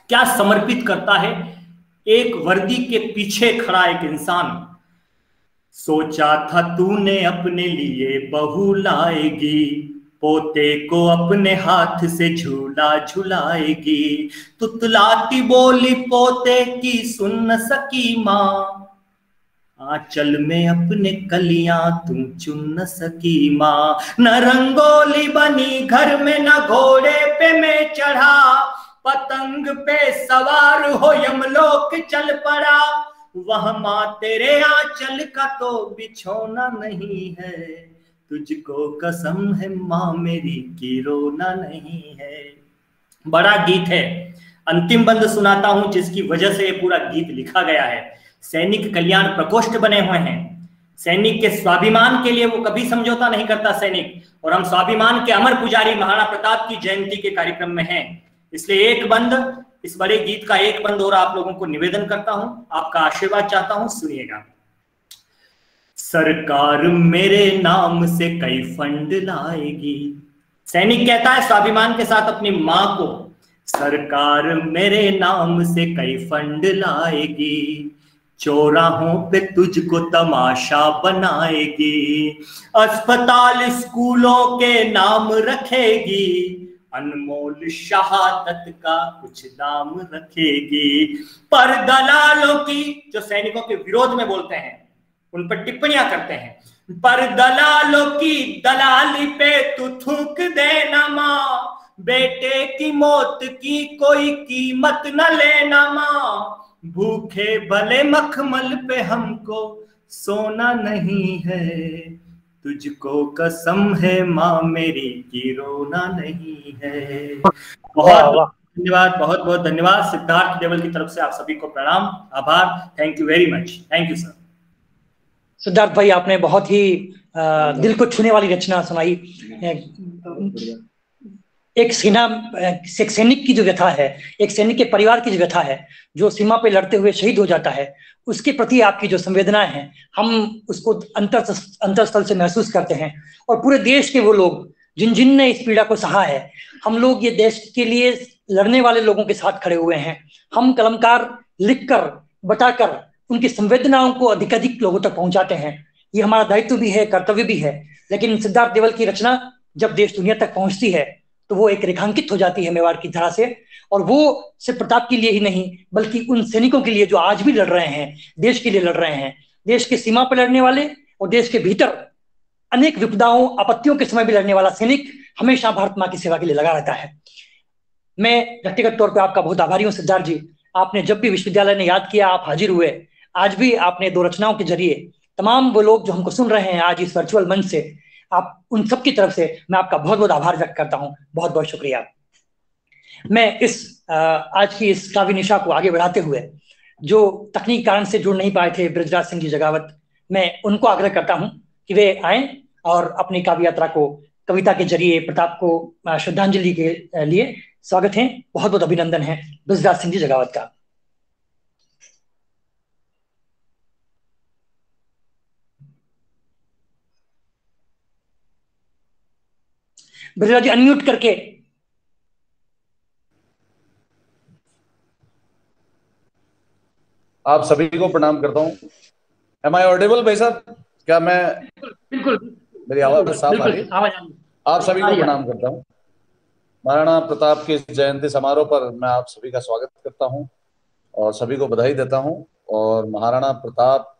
क्या समर्पित करता है एक वर्दी के पीछे खड़ा एक इंसान। सोचा था तूने अपने लिए बहू लाएगी, पोते को अपने हाथ से झूला झुलाएगी, तुतलाती बोली पोते की सुन न सकी माँ, आंचल में अपने कलियां तुम चुन न सकी माँ, न रंगोली बनी घर में न घोड़े पे मैं चढ़ा, पतंग पे सवार हो यमलोक चल पड़ा, वह माँ तेरे आंचल का तो बिछोना नहीं है, तुझको कसम है माँ मेरी की रोना नहीं है। बड़ा गीत है, अंतिम बंद सुनाता हूं जिसकी वजह से ये पूरा गीत लिखा गया है। सैनिक कल्याण प्रकोष्ठ बने हुए हैं, सैनिक के स्वाभिमान के लिए वो कभी समझौता नहीं करता सैनिक, और हम स्वाभिमान के अमर पुजारी महाराणा प्रताप की जयंती के कार्यक्रम में हैं। इसलिए एक बंद, इस बड़े गीत का एक बंद और आप लोगों को निवेदन करता हूं, आपका आशीर्वाद चाहता हूं, सुनिएगा। सरकार मेरे नाम से कई फंड लाएगी, सैनिक कहता है स्वाभिमान के साथ अपनी मां को, सरकार मेरे नाम से कई फंड लाएगी, चौराहों पे तुझको तमाशा बनाएगी, अस्पताल स्कूलों के नाम रखेगी, अनमोल शहादत का कुछ दाम रखेगी, पर दलालों की, जो सैनिकों के विरोध में बोलते हैं उन पर टिप्पणियां करते हैं, पर दलालों की दलाली पे तू थूक देना माँ, बेटे की मौत की कोई कीमत न लेना माँ, भूखे भले मखमल पे हमको सोना नहीं है, तुझको कसम है माँ मेरी कि रोना नहीं है। बहुत धन्यवाद, बहुत बहुत धन्यवाद। सिद्धार्थ देवल की तरफ से आप सभी को प्रणाम, आभार, thank you very much, thank you sir. Siddharth भाई, आपने बहुत ही दिल को छूने वाली रचना सुनाई। एक सैनिक की जो व्यथा है, एक सैनिक के परिवार की जो व्यथा है, जो सीमा पे लड़ते हुए शहीद हो जाता है, उसके प्रति आपकी जो संवेदनाएं हैं, हम उसको अंतरस्थल से महसूस करते हैं। और पूरे देश के वो लोग जिन ने इस पीड़ा को सहा है, हम लोग ये देश के लिए लड़ने वाले लोगों के साथ खड़े हुए हैं। हम कलमकार लिखकर, बटाकर उनकी संवेदनाओं को अधिकाधिक लोगों तक पहुंचाते हैं। ये हमारा दायित्व भी है, कर्तव्य भी है। लेकिन सिद्धार्थ देवल की रचना जब देश दुनिया तक पहुंचती है तो वो एक रेखांकित हो जाती है मेवाड़ की धरा से। और वो सिर्फ प्रताप के लिए ही नहीं, बल्कि उन सैनिकों के लिए जो आज भी लड़ रहे हैं, देश के लिए लड़ रहे हैं, देश के सीमा पर लड़ने वाले और देश के भीतर अनेक विपदाओं, आपत्तियों के समय भी लड़ने वाला सैनिक हमेशा भारत माँ की सेवा के लिए लगा रहता है। मैं व्यक्तिगत तौर पर आपका बहुत आभारी हूँ सिद्धार्थ जी। आपने जब भी विश्वविद्यालय ने याद किया, आप हाजिर हुए। आज भी आपने 2 रचनाओं के जरिए तमाम वो लोग जो हमको सुन रहे हैं आज इस वर्चुअल मंच से, आप उन सब की तरफ से मैं आपका बहुत बहुत आभार व्यक्त करता हूं। बहुत बहुत शुक्रिया। मैं इस आज की इस काव्य निशा को आगे बढ़ाते हुए, जो तकनीकी कारण से जुड़ नहीं पाए थे ब्रजराज सिंह जी जगावत, मैं उनको आग्रह करता हूं कि वे आए और अपनी काव्य यात्रा को कविता के जरिए प्रताप को श्रद्धांजलि के लिए स्वागत है। बहुत बहुत अभिनंदन है ब्रजराज सिंह जी जगावत का। ब्रजराज जी अनम्यूट करके। आप सभी को प्रणाम करता हूँ। एम आई ऑडिबल भाई साहब? क्या मैं बिल्कुल मेरी आवाज साफ आ रही है? आप सभी को प्रणाम करता हूँ। महाराणा प्रताप के जयंती समारोह पर मैं आप सभी का स्वागत करता हूँ और सभी को बधाई देता हूँ। और महाराणा प्रताप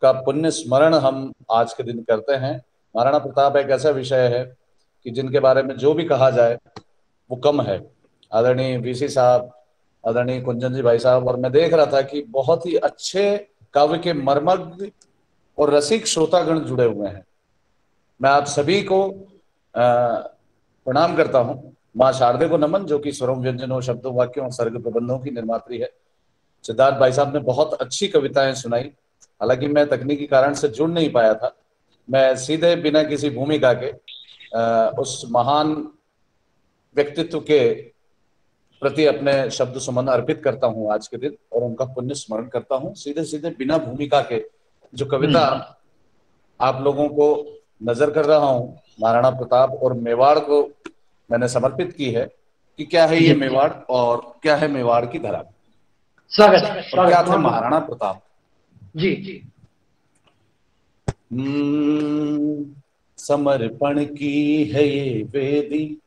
का पुण्य स्मरण हम आज के दिन करते हैं। महाराणा प्रताप एक ऐसा विषय है कि जिनके बारे में जो भी कहा जाए वो कम है। आदरणीय वीसी साहब, आदरणीय कुंजन जी भाई साहब, और मैं देख रहा था कि बहुत ही अच्छे काव्य के मर्मज्ञ और रसिक श्रोतागण जुड़े हुए हैं। मैं आप सभी को प्रणाम करता हूँ। माँ शारदे को नमन, जो कि स्वरों, व्यंजनों, शब्दों, वाक्यों और सर्ग प्रबंधों की निर्मात्री है। सिद्धार्थ भाई साहब ने बहुत अच्छी कविताएं सुनाई। हालांकि मैं तकनीकी कारण से जुड़ नहीं पाया था। मैं सीधे बिना किसी भूमिका के उस महान व्यक्तित्व के प्रति अपने शब्द सुमन अर्पित करता हूं आज के दिन और उनका पुण्य स्मरण करता हूं। सीधे सीधे बिना भूमिका के जो कविता आप लोगों को नजर कर रहा हूं, महाराणा प्रताप और मेवाड़ को मैंने समर्पित की है कि क्या है ये मेवाड़ और क्या है मेवाड़ की धरा। स्वागत, और क्या थे महाराणा प्रताप जी। समर्पण की है ये वेदी,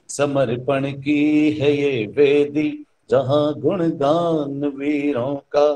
समर्पण की है ये वेदी, जहां गुणगान वीरों का।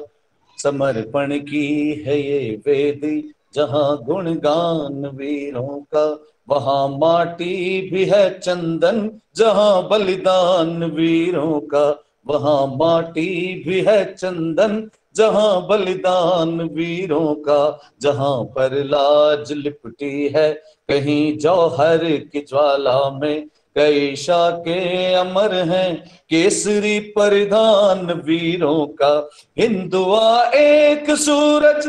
समर्पण की है ये वेदी, जहां गुणगान वीरों का। वहां माटी भी है चंदन, जहां बलिदान वीरों का। वहां माटी भी है चंदन, जहां बलिदान वीरों का। जहां पर लाज लिपटी है कहीं जौहर की ज्वाला में, कई शाके अमर हैं केसरी परिधान वीरों का। हिंदुआ एक सूरज,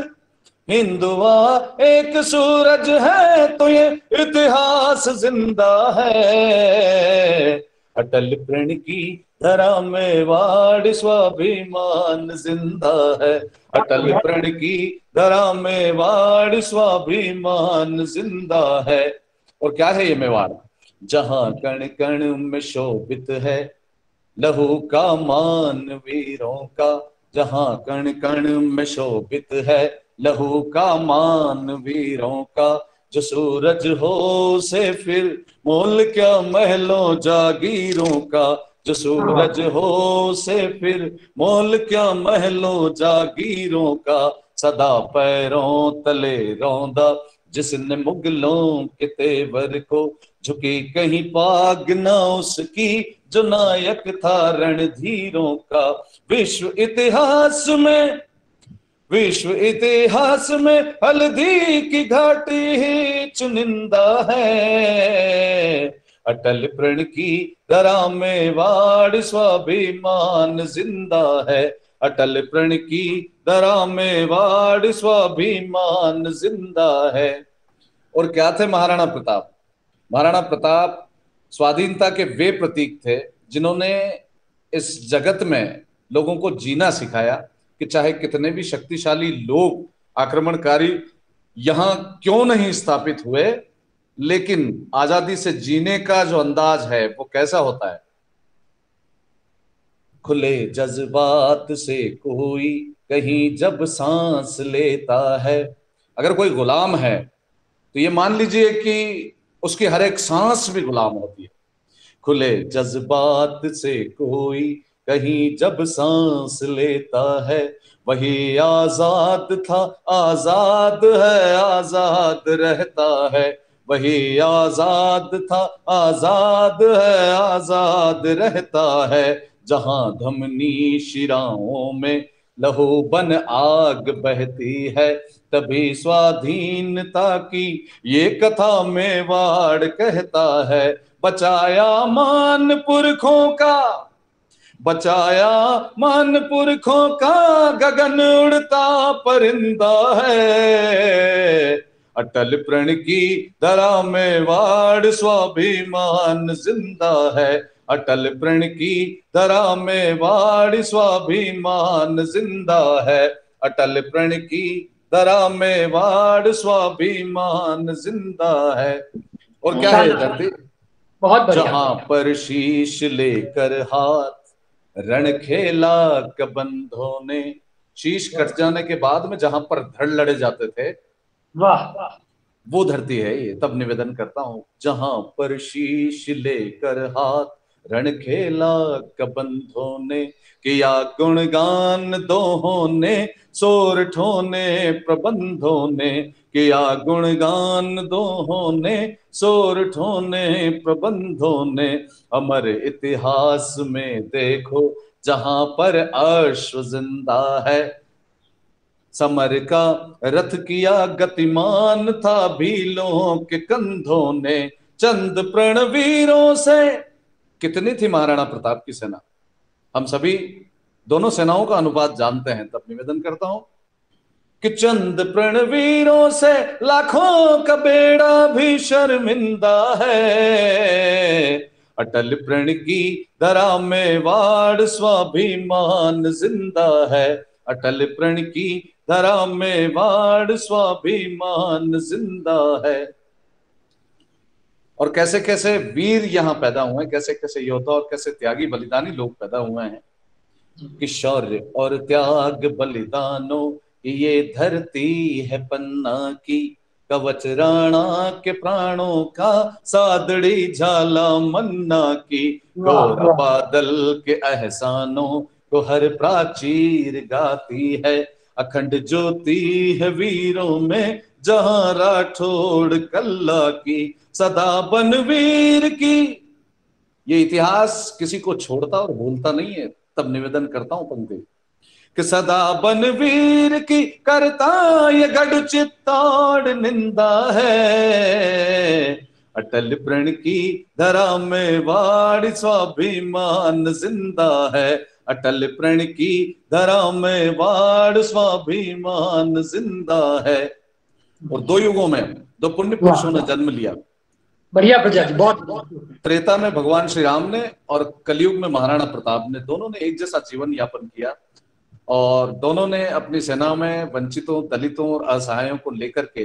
हिंदुआ एक सूरज है तो ये इतिहास जिंदा है। अटल प्रण की धरा मेवाड़ स्वाभिमान जिंदा है। अटल प्रण की धरा मेवाड़ स्वाभिमान जिंदा है। और क्या है ये मेवाड़? जहां कण कण में शोभित है लहू का मान वीरों का। जहां कण कण में शोभित है लहू का मान वीरों का। जो सूरज हो से फिर मोल क्या महलों जागीरों का। जो सूरज हो से फिर मोल क्या महलों जागीरों का। सदा पैरों तले रौंदा जिसने मुगलों के तेवर को। झुकी कहीं पाग न उसकी जो नायक था रणधीरों का। विश्व इतिहास में विश्व इतिहास में हल्दी की घाटी ही चुनिंदा है। अटल प्रण की धरा में वाड़ स्वाभिमान जिंदा है। अटल प्रण की धरा में वाड़ स्वाभिमान जिंदा है। और क्या थे महाराणा प्रताप? महाराणा प्रताप स्वाधीनता के वे प्रतीक थे जिन्होंने इस जगत में लोगों को जीना सिखाया कि चाहे कितने भी शक्तिशाली लोग आक्रमणकारी यहां क्यों नहीं स्थापित हुए, लेकिन आजादी से जीने का जो अंदाज है वो कैसा होता है। खुले जज्बात से कोई कहीं जब सांस लेता है। अगर कोई गुलाम है तो ये मान लीजिए कि उसकी हर एक सांस भी गुलाम होती है। खुले जज्बात से कोई कहीं जब सांस लेता है, वही आजाद था आजाद है आजाद रहता है। वही आजाद था आजाद है आजाद रहता है। जहां धमनी शिराओं में लहू बन आग बहती है, तभी स्वाधीनता की ये कथा मेवाड़ कहता है। बचाया मान पुरखों का, बचाया मान पुरखों का गगन उड़ता परिंदा है। अटल प्रण की धरा में वाड़ स्वाभिमान जिंदा है। अटल प्रण की धरा में वाड़ स्वाभिमान जिंदा है। अटल प्रण की धरा में वाड़ स्वाभिमान जिंदा है। और क्या है धरती? बहुत बढ़िया। जहां पर शीश लेकर हाथ रण खेला कबंधों ने। शीश कट जाने के बाद में जहां पर धड़ लड़े जाते थे, वाह, वो धरती है ये। तब निवेदन करता हूं, जहां पर शीश लेकर हाथ रण खेला कबंधों ने, किया गुणगान दोहों ने सोरठों ने प्रबंधों ने। किया गुणगान दोहों ने सोरठों ने प्रबंधों ने। अमर इतिहास में देखो जहां पर अश्व जिंदा है। समर का रथ किया गतिमान था भीलों के कंधों ने। चंद प्रणवीरों से कितनी थी महाराणा प्रताप की सेना? हम सभी दोनों सेनाओं का अनुपात जानते हैं। तब निवेदन करता हूं कि चंद प्रणवीरों से लाखों का बेड़ा भी शर्मिंदा है। अटल प्रण की धरा में वाड़ स्वाभिमान जिंदा है। अटल प्रण की धरा में वाड़ स्वाभिमान जिंदा है। और कैसे कैसे वीर यहाँ पैदा हुए, कैसे कैसे योद्धा और कैसे त्यागी बलिदानी लोग पैदा हुए हैं कि शौर्य और त्याग बलिदानों की ये धरती है पन्ना की। कवच राणा के प्राणों का सादड़ी झाला मन्ना की। गौर बादल के एहसानों को हर प्राचीर गाती है। अखंड ज्योति है वीरों में जहां राठौड़ कल्ला की। सदा बनवीर की। ये इतिहास किसी को छोड़ता और भूलता नहीं है। तब निवेदन करता हूं पंक्ति कि सदा बनवीर की करता ये गढ़ चित्तौड़ निंदा है। अटल प्रण की धरा में वाड़ स्वाभिमान जिंदा है। अटल प्रण की धरा में वाड़ स्वाभिमान जिंदा है। और दो युगों में दो पुण्य पुरुषों ने जन्म लिया। बढ़िया प्रजा जी, बहुत। त्रेता में भगवान श्री राम ने और कलयुग में महाराणा प्रताप ने, दोनों ने एक जैसा जीवन यापन किया और दोनों ने अपनी सेना में वंचितों, दलितों और असहायों को लेकर के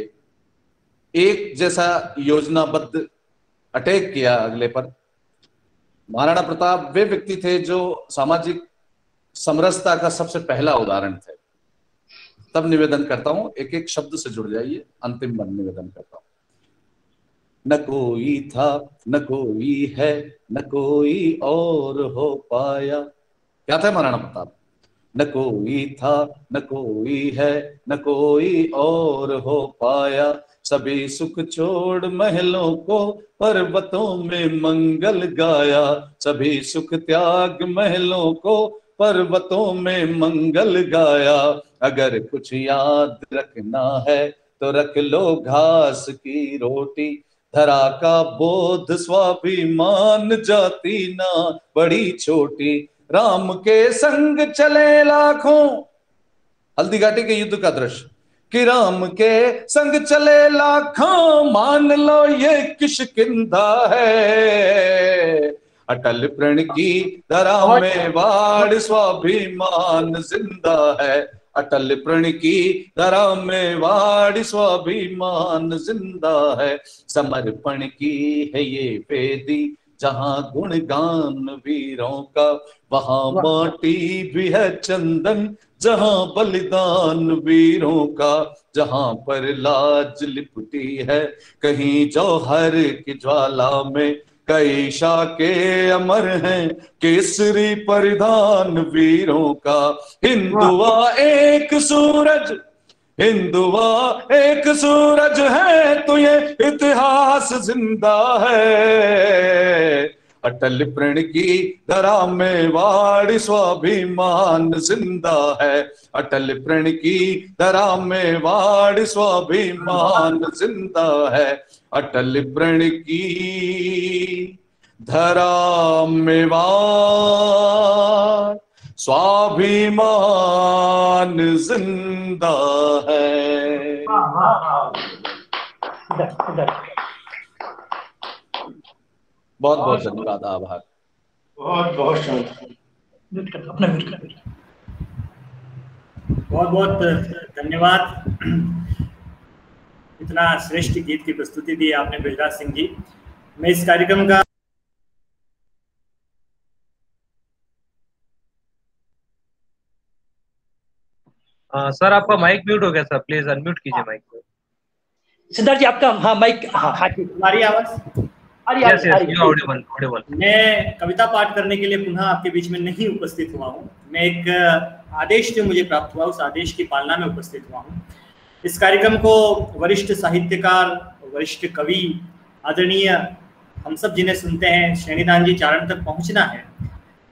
एक जैसा योजनाबद्ध अटैक किया अगले पर। महाराणा प्रताप वे व्यक्ति थे जो सामाजिक समरसता का सबसे पहला उदाहरण थे। तब निवेदन करता हूं, एक एक शब्द से जुड़ जाइए, अंतिम मन निवेदन करता हूं। न कोई था न कोई है न कोई और हो पाया। क्या था महाराणा प्रताप? न कोई था न कोई है न कोई और हो पाया। सभी सुख छोड़ महलों को पर्वतों में मंगल गाया। सभी सुख त्याग महलों को पर्वतों में मंगल गाया। अगर कुछ याद रखना है तो रख लो घास की रोटी। धरा का बोध स्वाभिमान जाति ना बड़ी छोटी। राम के संग चले लाखों, हल्दी घाटी के युद्ध का दृश्य, कि राम के संग चले लाखों, मान लो ये किष्किंधा है। अटल प्रण की धरा में वाड़ स्वाभिमान जिंदा है। अटल प्रण की धरा में वाड़ स्वाभिमान जिंदा है। समर्पण की है ये वेदी, जहां गुणगान वीरों का, वहां माटी भी है चंदन, जहां बलिदान वीरों का। जहां पर लाज लिपटी है कहीं जौहर की ज्वाला में, कई शाके अमर हैं केसरी परिधान वीरों का। हिंदुआ एक सूरज, हिंदुआ एक सूरज है, तो ये इतिहास जिंदा है। अटल प्रण की धरा में वाड़ स्वाभिमान जिंदा है। अटल प्रण की धरा में वाड़ स्वाभिमान जिंदा है। अटल प्रण की धरा में वाड़ स्वाभिमान जिंदा है। बहुत बहुत धन्यवाद, आभार। बहुत बहुत बहुत बहुत धन्यवाद। इतना श्रेष्ठ गीत की प्रस्तुति दी आपने बृजराज सिंह जी। मैं इस कार्यक्रम का सर आपका माइक म्यूट हो गया सर, प्लीज अनम्यूट कीजिए माइक को। सिद्धार्थ जी आपका हाँ माइक हाँ हमारी आवाज ऑडिबल। मैं कविता पाठ करने के लिए पुनः आपके बीच में नहीं उपस्थित हुआ हूँ। मैं एक आदेश जो मुझे प्राप्त हुआ उस आदेश की पालना में उपस्थित हुआ हूँ। इस कार्यक्रम को वरिष्ठ साहित्यकार, वरिष्ठ कवि, आदरणीय हम सब जिन्हें सुनते हैं श्रेणीदान जी चारण तक पहुँचना है।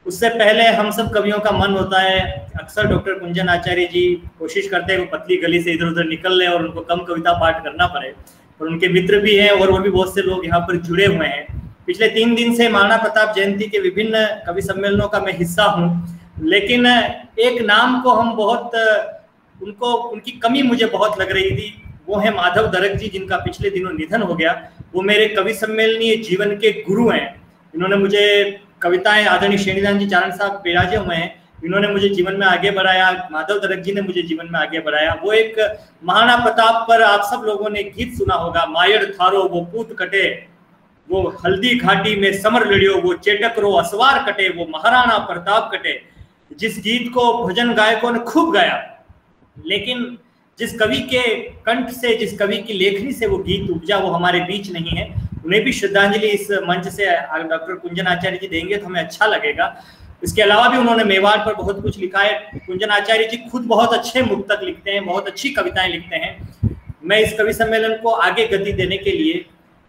उससे पहले हम सब कवियों का मन होता है, अक्सर डॉक्टर कुंजन आचार्य जी कोशिश करते हैं वो पतली गली से इधर उधर निकल ले और उनको कम कविता पाठ करना पड़े। और उनके मित्र भी हैं और भी बहुत से लोग यहाँ पर जुड़े हुए हैं। पिछले 3 दिन से महाराणा प्रताप जयंती के विभिन्न कवि सम्मेलनों का मैं हिस्सा हूँ, लेकिन एक नाम को हम बहुत उनकी कमी मुझे बहुत लग रही थी। वो है माधव दरक जी, जिनका पिछले दिनों निधन हो गया। वो मेरे कवि सम्मेलनीय जीवन के गुरु हैं। इन्होंने मुझे कविताएं, आदरणीय श्रेणीदान जी चारण साहब विराजे हुए हैं, इन्होंने मुझे जीवन में आगे बढ़ाया। माधव दरक जी ने मुझे जीवन में आगे बढ़ाया। वो एक महाराणा प्रताप पर आप सब लोगों ने गीत सुना होगा, मायर थारो वो पूत कटे, वो हल्दी घाटी में समर लड़ियो, वो चेटक रो असवार कटे, वो महाराणा प्रताप कटे। जिस गीत को भजन गायकों ने खूब गाया, लेकिन जिस कवि के कंठ से, जिस कवि की लेखनी से वो गीत उपजा, वो हमारे बीच नहीं है। उन्हें भी श्रद्धांजलि इस मंच से डॉक्टर कुंजन आचार्य जी देंगे तो हमें अच्छा लगेगा। इसके अलावा भी उन्होंने मेवाड़ पर बहुत कुछ लिखा है। कुंजन आचार्य जी खुद बहुत अच्छे मुक्तक लिखते हैं, बहुत अच्छी कविताएं लिखते हैं। मैं इस कवि सम्मेलन को आगे गति देने के लिए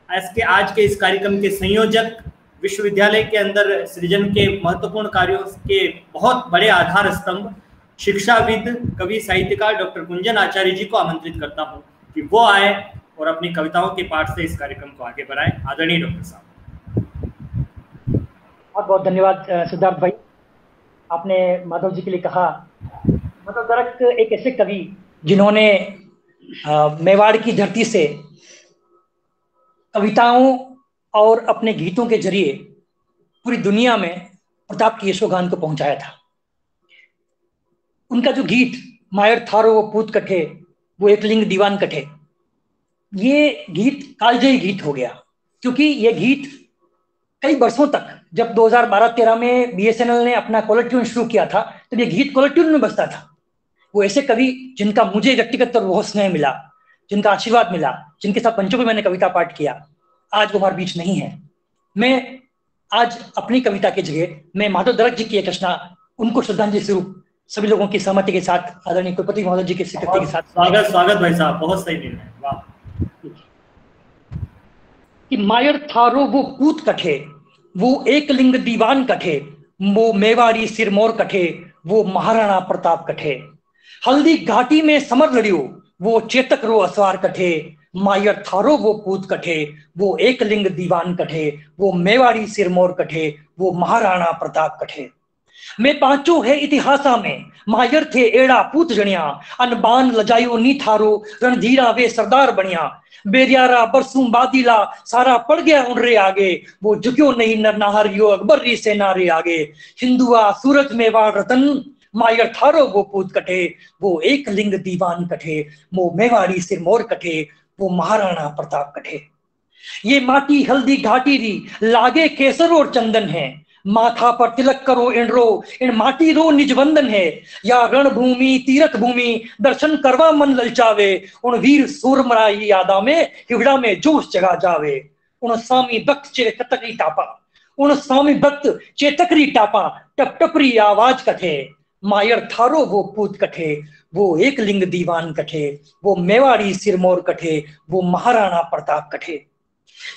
आज के इस कार्यक्रम के संयोजक, विश्वविद्यालय के अंदर सृजन के महत्वपूर्ण कार्यों के बहुत बड़े आधार स्तंभ, शिक्षाविद, कवि, साहित्यकार डॉक्टर कुंजन आचार्य जी को आमंत्रित करता हूँ कि वो आए और अपनी कविताओं के पाठ से इस कार्यक्रम को आगे बढ़ाएं। आदरणीय डॉक्टर साहब। बहुत बहुत धन्यवाद सिद्धार्थ भाई। आपने माधव जी के लिए कहा। माधव दरक एक ऐसे कवि जिन्होंने मेवाड़ की धरती से कविताओं और अपने गीतों के जरिए पूरी दुनिया में प्रताप की यशोगान को पहुंचाया था। उनका जो गीत मायर थारो वो पूत कठे, वो एक लिंग दीवान कठे, ये गीत कालजयी गीत हो गया। क्योंकि ये गीत कई वर्षों तक, जब 2012-13 में BSNL ने अपना कॉलर ट्यून शुरू किया था, तो ये गीत कॉलर ट्यून में बजता था। वो ऐसे कवि जिनका मुझे व्यक्तिगत तौर बहुत स्नेह मिला, जिनका आशीर्वाद मिला, जिनके साथ पंचों में मैंने कविता पाठ किया, आज वो हमारे बीच नहीं है। मैं आज अपनी कविता के जरिए मैं माधव दरक जी की एक रचना, उनको श्रद्धांजलि स्वरूप सभी लोगों की सहमति के साथ, आदरणीय कुलपति महोदय जी की स्वीकृति के साथ। स्वागत भाई साहब, बहुत सही निर्णय, वाह। कि मायर थारो वो पूत कठे, वो एक लिंग दीवान कठे, वो मेवाड़ी सिरमौर कठे, वो महाराणा प्रताप कठे। हल्दी घाटी में समर लड़ियो, वो चेतक रो असवार कठे। मायर थारो वो पूत कठे, वो एक लिंग दीवान कठे। वो मेवाड़ी सिरमौर कठे, वो महाराणा प्रताप कठे। मैं पांचों है इतिहासा में, मायर थे एड़ा पूत जणिया। अनबान लजायो नी थारो, रणधीरा वे सरदार बनिया। बेरियारा बरसू बादीला, सारा पड़ गया उनरे आगे। वो झुक्यो नहीं नरनाहर यो अकबर री सेना रे आगे। हिंदुआ सूरत मेवाड़ रतन, मायर थारो वो पूत कठे। वो एक लिंग दीवान कठे, वो मेवाड़ी सिरमौर कठे। वो महाराणा प्रताप कठे। ये माटी हल्दी घाटी री, लागे केसर और चंदन है। माथा पर तिलक करो इनरो, इन माटी रो निजवंदन है। या रणभूमि तीरथ भूमि, दर्शन करवा मन ललचावे। उन वीर सूरमराई यादा में, हिवड़ा में जोश जगा जावे। उन स्वामी भक्त चेतकरी टापा, उन स्वामी भक्त चेतकरी टापा। टप टपरी आवाज कठे, मायर थारो वो पूत कठे। वो एक लिंग दीवान कठे, वो मेवाड़ी सिरमौर कठे। वो महाराणा प्रताप कठे।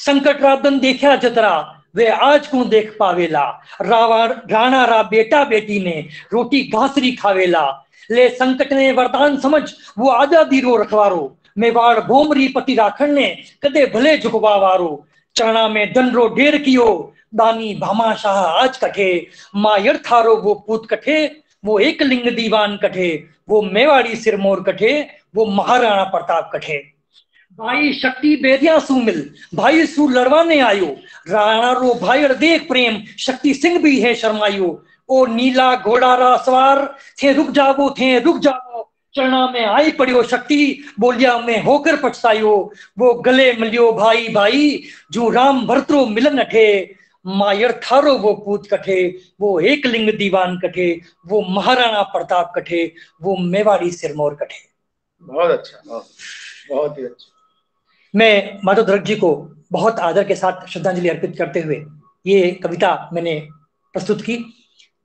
संकट राबदन देखा जतरा, वे आज को देख पावेला। राणा रा बेटा बेटी ने, रोटी घासरी खावेला। ले संकट ने वरदान समझ, वो आजादी रो रखवारो। मेवाड़ भोमरी पति राखण ने, कदे भले झुकवावारो। चरणा में दंडरो ढेर कियो, दानी भामाशाह आज कठे। मायर थारो वो पूत कठे, वो एक लिंग दीवान कठे। वो मेवाड़ी सिरमौर कठे, वो महाराणा प्रताप कठे। भाई शक्ति बेदिया सू मिल, भाई सू लड़वाने आयो। राणा रो भाई देख प्रेम, शक्ति सिंह भी है शर्मायो। ओ नीला घोड़ा रा सवार, थे रुक जावो थे रुक जावो। चरणा में आई पड़ियो शक्ति, बोलिया में होकर पछतायो। वो गले मिलियो भाई भाई, जो राम भरतरो मिलन अठे। मायर थारो वो पूत कठे, वो एक लिंग दीवान कठे। वो महाराणा प्रताप कठे, वो मेवाड़ी सिरमौर कठे। बहुत अच्छा, बहुत ही अच्छा। मैं माधव दरक जी को बहुत आदर के साथ श्रद्धांजलि अर्पित करते हुए ये कविता मैंने प्रस्तुत की।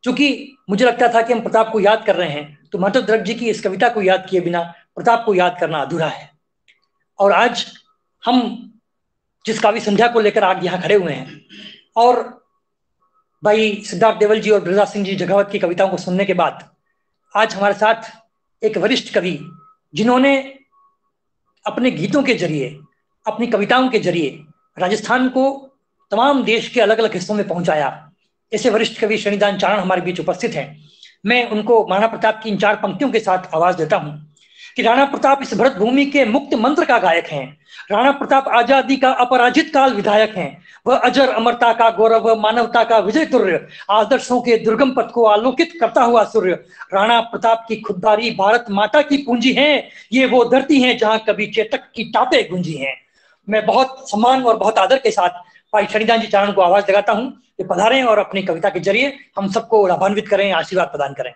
क्योंकि मुझे लगता था कि हम प्रताप को याद कर रहे हैं, तो माधव दरक जी की इस कविता को याद किए बिना प्रताप को याद करना अधूरा है। और आज हम जिस काव्य संध्या को लेकर आज यहाँ खड़े हुए हैं, और भाई सिद्धार्थ देवल जी और ब्रजा सिंह जी जगावत की कविताओं को सुनने के बाद आज हमारे साथ एक वरिष्ठ कवि, जिन्होंने अपने गीतों के जरिए, अपनी कविताओं के जरिए राजस्थान को तमाम देश के अलग अलग हिस्सों में पहुंचाया, ऐसे वरिष्ठ कवि श्रेणीदान चारण हमारे बीच उपस्थित हैं। मैं उनको महाराणा प्रताप की इन 4 पंक्तियों के साथ आवाज देता हूं कि राणा प्रताप इस भरत भूमि के मुक्त मंत्र का गायक हैं। राणा प्रताप आजादी का अपराजित काल विधायक हैं। वह अजर अमरता का गौरव, मानवता का विजय तुर्य, आदर्शों के दुर्गम पथ को आलोकित करता हुआ सूर्य। राणा प्रताप की खुददारी भारत माता की पूंजी है। ये वो धरती है जहां कभी चेतक की टापे गुंजी हैं। मैं बहुत सम्मान और बहुत आदर के साथ भाई श्रेणीदान जी चारण को आवाज लगाता हूं कि पधारें और अपनी कविता के जरिए हम सबको लाभान्वित करें, आशीर्वाद प्रदान करें।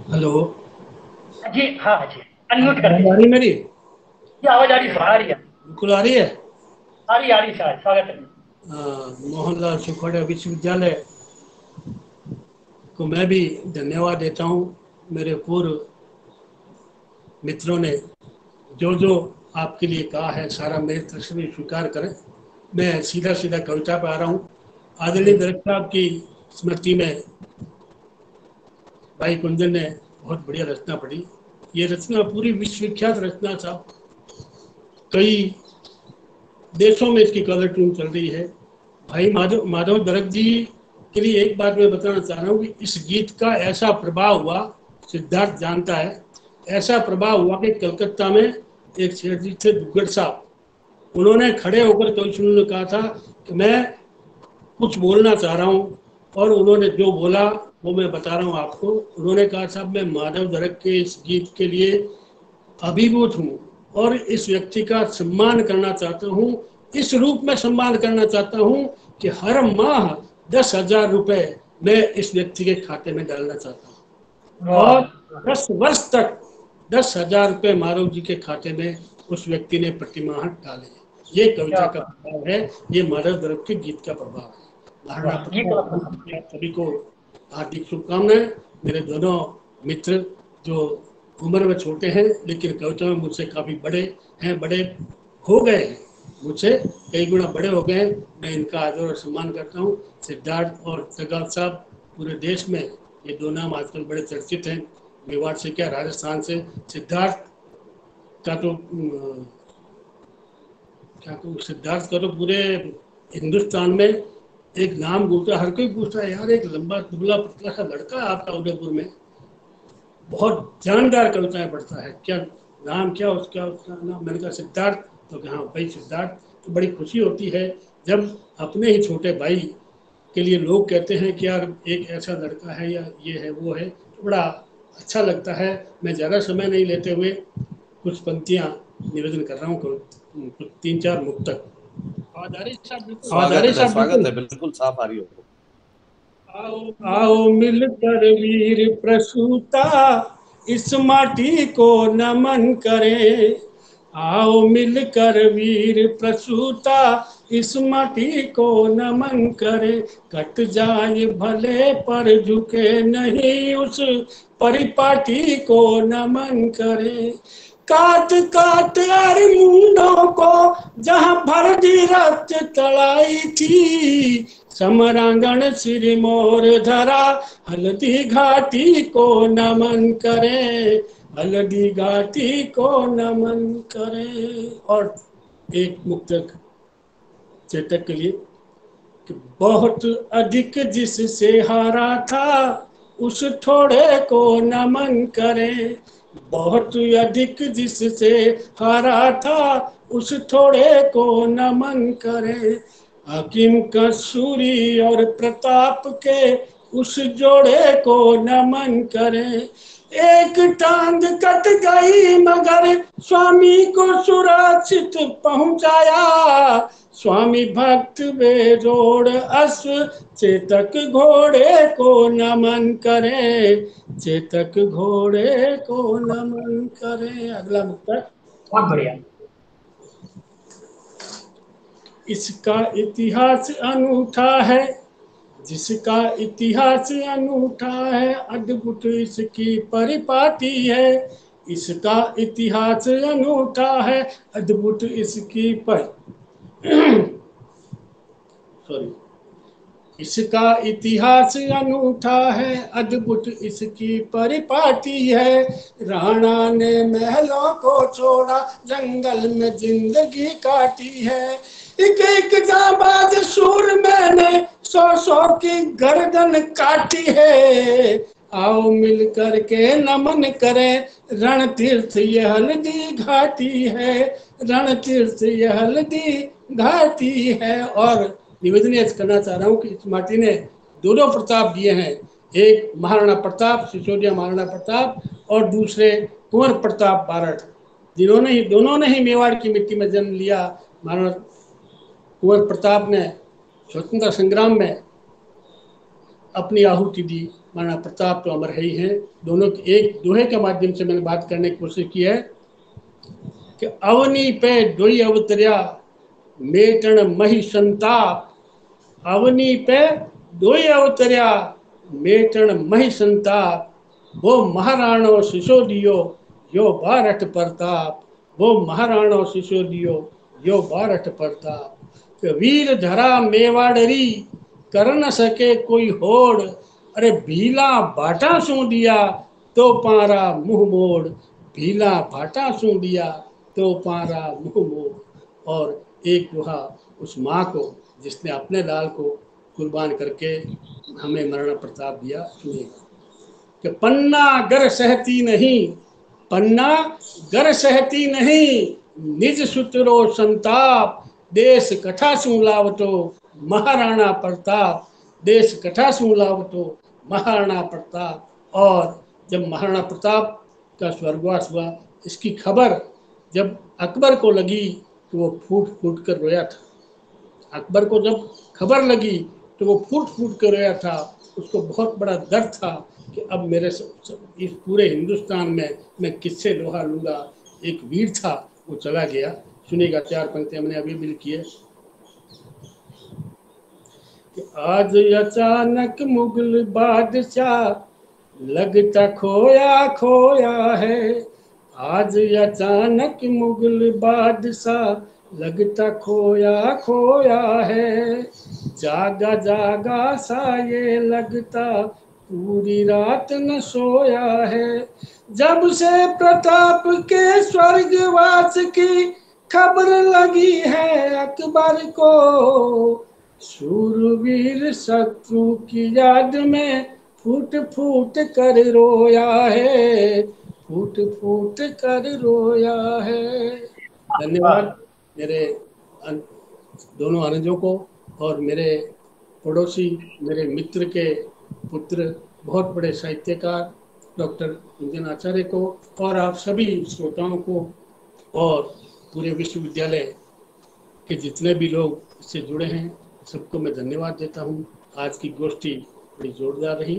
हेलो जी, हाँ जी, अनम्यूट कर आ रही मेरी? ये आवाज आ रही है? आ रही है, बिल्कुल आ रही है। आ रही है। स्वागत है। मोहनलाल सुखवाड़िया विश्वविद्यालय को मैं भी धन्यवाद देता हूँ। मेरे पूर्व मित्रों ने जो जो आपके लिए कहा है सारा मेरी तरफ से स्वीकार करें। मैं सीधा सीधा कविता पर आ रहा हूँ। आदरणीय दरक साहब की स्मृति में भाई कुंजन ने बहुत बढ़िया रचना पढ़ी। ये रचना पूरी विश्वविख्यात रचना साहब, कई देशों में इसकी कलर ट्यून चल रही है। भाई माधव दरक जी के लिए एक बात मैं बताना चाह रहा हूँ कि इस गीत का ऐसा प्रभाव हुआ, सिद्धार्थ जानता है, ऐसा प्रभाव हुआ कि कलकत्ता में एक सेठ जी थे दुग्गड़ साहब, उन्होंने खड़े होकर कवि सुनने ने कहा था कि मैं कुछ बोलना चाह रहा हूँ, और उन्होंने जो बोला वो मैं बता रहा हूँ आपको। उन्होंने कहा साहब मैं माधव दरक के इस गीत के लिए अभिभूत हूँ और इस व्यक्ति का सम्मान करना चाहता हूँ। इस रूप में सम्मान करना चाहता हूँ कि हर माह 10,000 रुपए मैं इस व्यक्ति के खाते में डालना चाहता हूँ, और 10 वर्ष तक 10,000 रुपए माधव जी के खाते में उस व्यक्ति ने प्रतिमाह डाले। ये कविता का प्रभाव है, ये माधव दरक के गीत का प्रभाव है। सभी को हार्दिक शुभकामनाएं। मेरे दोनों मित्र जो उम्र में छोटे हैं लेकिन कविता में मुझसे काफी बड़े हैं, बड़े हो गए हैं, मुझसे कई गुना बड़े हो गए। मैं इनका आदर और सम्मान करता हूँ। सिद्धार्थ और जगाल साहब, पूरे देश में ये दो नाम आजकल बड़े चर्चित हैं, मेवाड़ से क्या राजस्थान से। सिद्धार्थ का तो सिद्धार्थ का तो पूरे हिंदुस्तान में एक नाम गूंजा, हर कोई पूछता है यार एक लंबा दुबला पतला सा लड़का आपका उदयपुर में, बहुत जानदार कविताएं पढ़ता है, क्या नाम क्या उसका नाम? मैंने कहा सिद्धार्थ। तो हाँ भाई सिद्धार्थ। तो बड़ी खुशी होती है जब अपने ही छोटे भाई के लिए लोग कहते हैं कि यार एक ऐसा लड़का है या ये है वो है, तो बड़ा अच्छा लगता है। मैं ज़्यादा समय नहीं लेते हुए कुछ पंक्तियाँ निवेदन कर रहा हूँ, कुछ 3-4 मुक्तक। आवाज आ रही है? स्वागत है, बिल्कुल साफ आ रही हो। आओ मिलकर वीर प्रसूता इस माटी को नमन करें। आओ मिलकर वीर प्रसूता इस माटी को नमन करे। कट जाए भले पर झुके नहीं, उस परिपाटी को नमन करे। काट काट मुंडों को जहां भर दी रक्त तड़ाई थी, समरांगण श्री मोर धरा हल्दी घाटी को नमन करे। हल्दी घाटी को नमन करे। और एक मुक्तक चेतक के लिए कि बहुत अधिक जिससे हारा था उस थोड़े को नमन करें। बहुत अधिक जिससे हारा था उस थोड़े को नमन करें। हाकिम कसूरी और प्रताप के उस जोड़े को नमन करें। एक टांग कट गई मगर स्वामी को सुरक्षित पहुंचाया। स्वामी भक्त बेजोड़ अश्व चेतक घोड़े को नमन करे। चेतक घोड़े को नमन करे। अगला मुक्तक बहुत बढ़िया। इसका इतिहास अनूठा है, जिसका इतिहास अनूठा है, अद्भुत इसकी परिपाटी है। इसका इतिहास अनूठा है, अद्भुत इसकी सॉरी इसका इतिहास अनूठा है, अद्भुत इसकी परिपाटी है। राणा ने महलों को छोड़ा, जंगल में जिंदगी काटी है। एक एक जाबाज शूर मैंने 100-100 की गर्दन काटी है। आओ मिल कर के नमन करें, रण तीर्थ ये हल्दी घाटी है। रण तीर्थ ये हल्दी घाटी है। और निवेदन करना चाह रहा हूँ कि इस माटी ने दोनों प्रताप दिए हैं, एक महाराणा प्रताप, सिसोदिया महाराणा प्रताप, और दूसरे कुंवर प्रताप बारठ, दोनों ने ही मेवाड़ की मिट्टी में जन्म लिया। महाराणा कुंवर प्रताप ने स्वतंत्रता संग्राम में अपनी आहुति दी, महाराणा प्रताप तो अमर ही हैं। दोनों की एक दोहे के माध्यम से मैंने बात करने की कोशिश की है कि अवनी पे डोई अवतरिया मेटन मही संताप। अवनी पे डोई अवतरिया मेटन मही संताप। वो महाराणो सिसोदियो यो बारठ प्रताप। वो महाराणो सिसोदियो यो बारठ प्रताप। वीर धरा मेवाड़री कर न सके कोई होड़। अरे भीला भाटा सू दिया तो पारा मुंह मोड़। भीला भाटा सू दिया तो पारा मुंह मोड़। और एक दोहा उस माँ को जिसने अपने लाल को कुर्बान करके हमें महाराणा प्रताप दिया, सुनिएगा कि पन्ना गर सहती नहीं, पन्ना गर सहती नहीं, निज सुतरो संताप। देश कठा सू लावतो महाराणा प्रताप। देश कठा सू लावतो महाराणा प्रताप। और जब महाराणा प्रताप का स्वर्गवास हुआ, इसकी खबर जब अकबर को लगी तो वो फूट फूट कर रोया था। अकबर को जब खबर लगी तो वो फूट फूट कर रोया था। उसको बहुत बड़ा दर्द था कि अब मेरे इस पूरे हिंदुस्तान में मैं किससे लोहा लूँगा। एक वीर था, वो चला गया। सुनिएगा, 4 पंक्तियां मैंने अभी भी लिखी है कि आज अचानक मुगल बादशाह लगता खोया खोया है। आज अचानक मुगल बादशाह लगता खोया खोया है, जागा जागा सा ये लगता पूरी रात न सोया है। जब से प्रताप के स्वर्गवास की खबर लगी है अकबर को, शूरवीर शत्रु की याद में फूट फूट कर रोया है, फूट फूट कर रोया है। धन्यवाद मेरे दोनों अनुजों को और मेरे पड़ोसी, मेरे मित्र के पुत्र, बहुत बड़े साहित्यकार डॉक्टर कुंजन आचार्य को, और आप सभी श्रोताओं को और पूरे विश्वविद्यालय के जितने भी लोग इससे जुड़े हैं सबको मैं धन्यवाद देता हूँ। आज की गोष्ठी बड़ी जोरदार रही।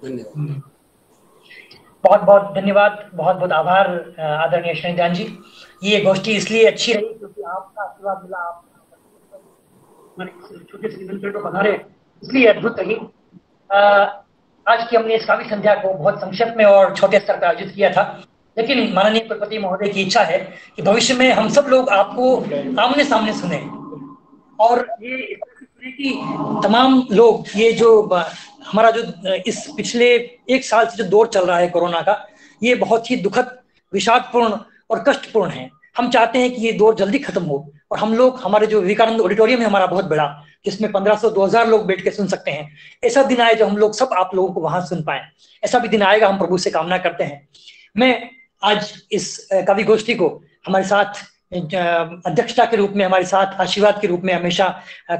धन्यवाद। बहुत बहुत धन्यवाद, बहुत बहुत आभार आदरणीय श्रीनिधान जी। ये गोष्ठी इसलिए अच्छी रही क्योंकि आपका आशीर्वाद मिला, आप हमारे छोटे से निमंत्रण को पधारे, इसलिए अद्भुत रही। आज की हमने इस काव्य संध्या को बहुत संक्षिप्त में और छोटे स्तर पर आयोजित किया था, लेकिन माननीय कुलपति महोदय की इच्छा है कि भविष्य में हम सब लोग आपको आमने सामने सुने, और ये कि तमाम लोग, ये जो हमारा जो इस पिछले एक साल से जो दौर चल रहा है कोरोना का, ये बहुत ही दुखद, विषादपूर्ण और कष्टपूर्ण है। हम चाहते हैं कि ये दौर जल्दी खत्म हो और हम लोग, हमारे जो विवेकानंद ऑडिटोरियम है हमारा बहुत बड़ा, जिसमें 1500-2000 लोग बैठ के सुन सकते हैं, ऐसा दिन आए जब हम लोग सब आप लोगों को वहां सुन पाए। ऐसा भी दिन आएगा, हम प्रभु से कामना करते हैं। मैं आज इस कवि गोष्ठी को हमारे साथ अध्यक्षता के रूप में, हमारे साथ आशीर्वाद के रूप में हमेशा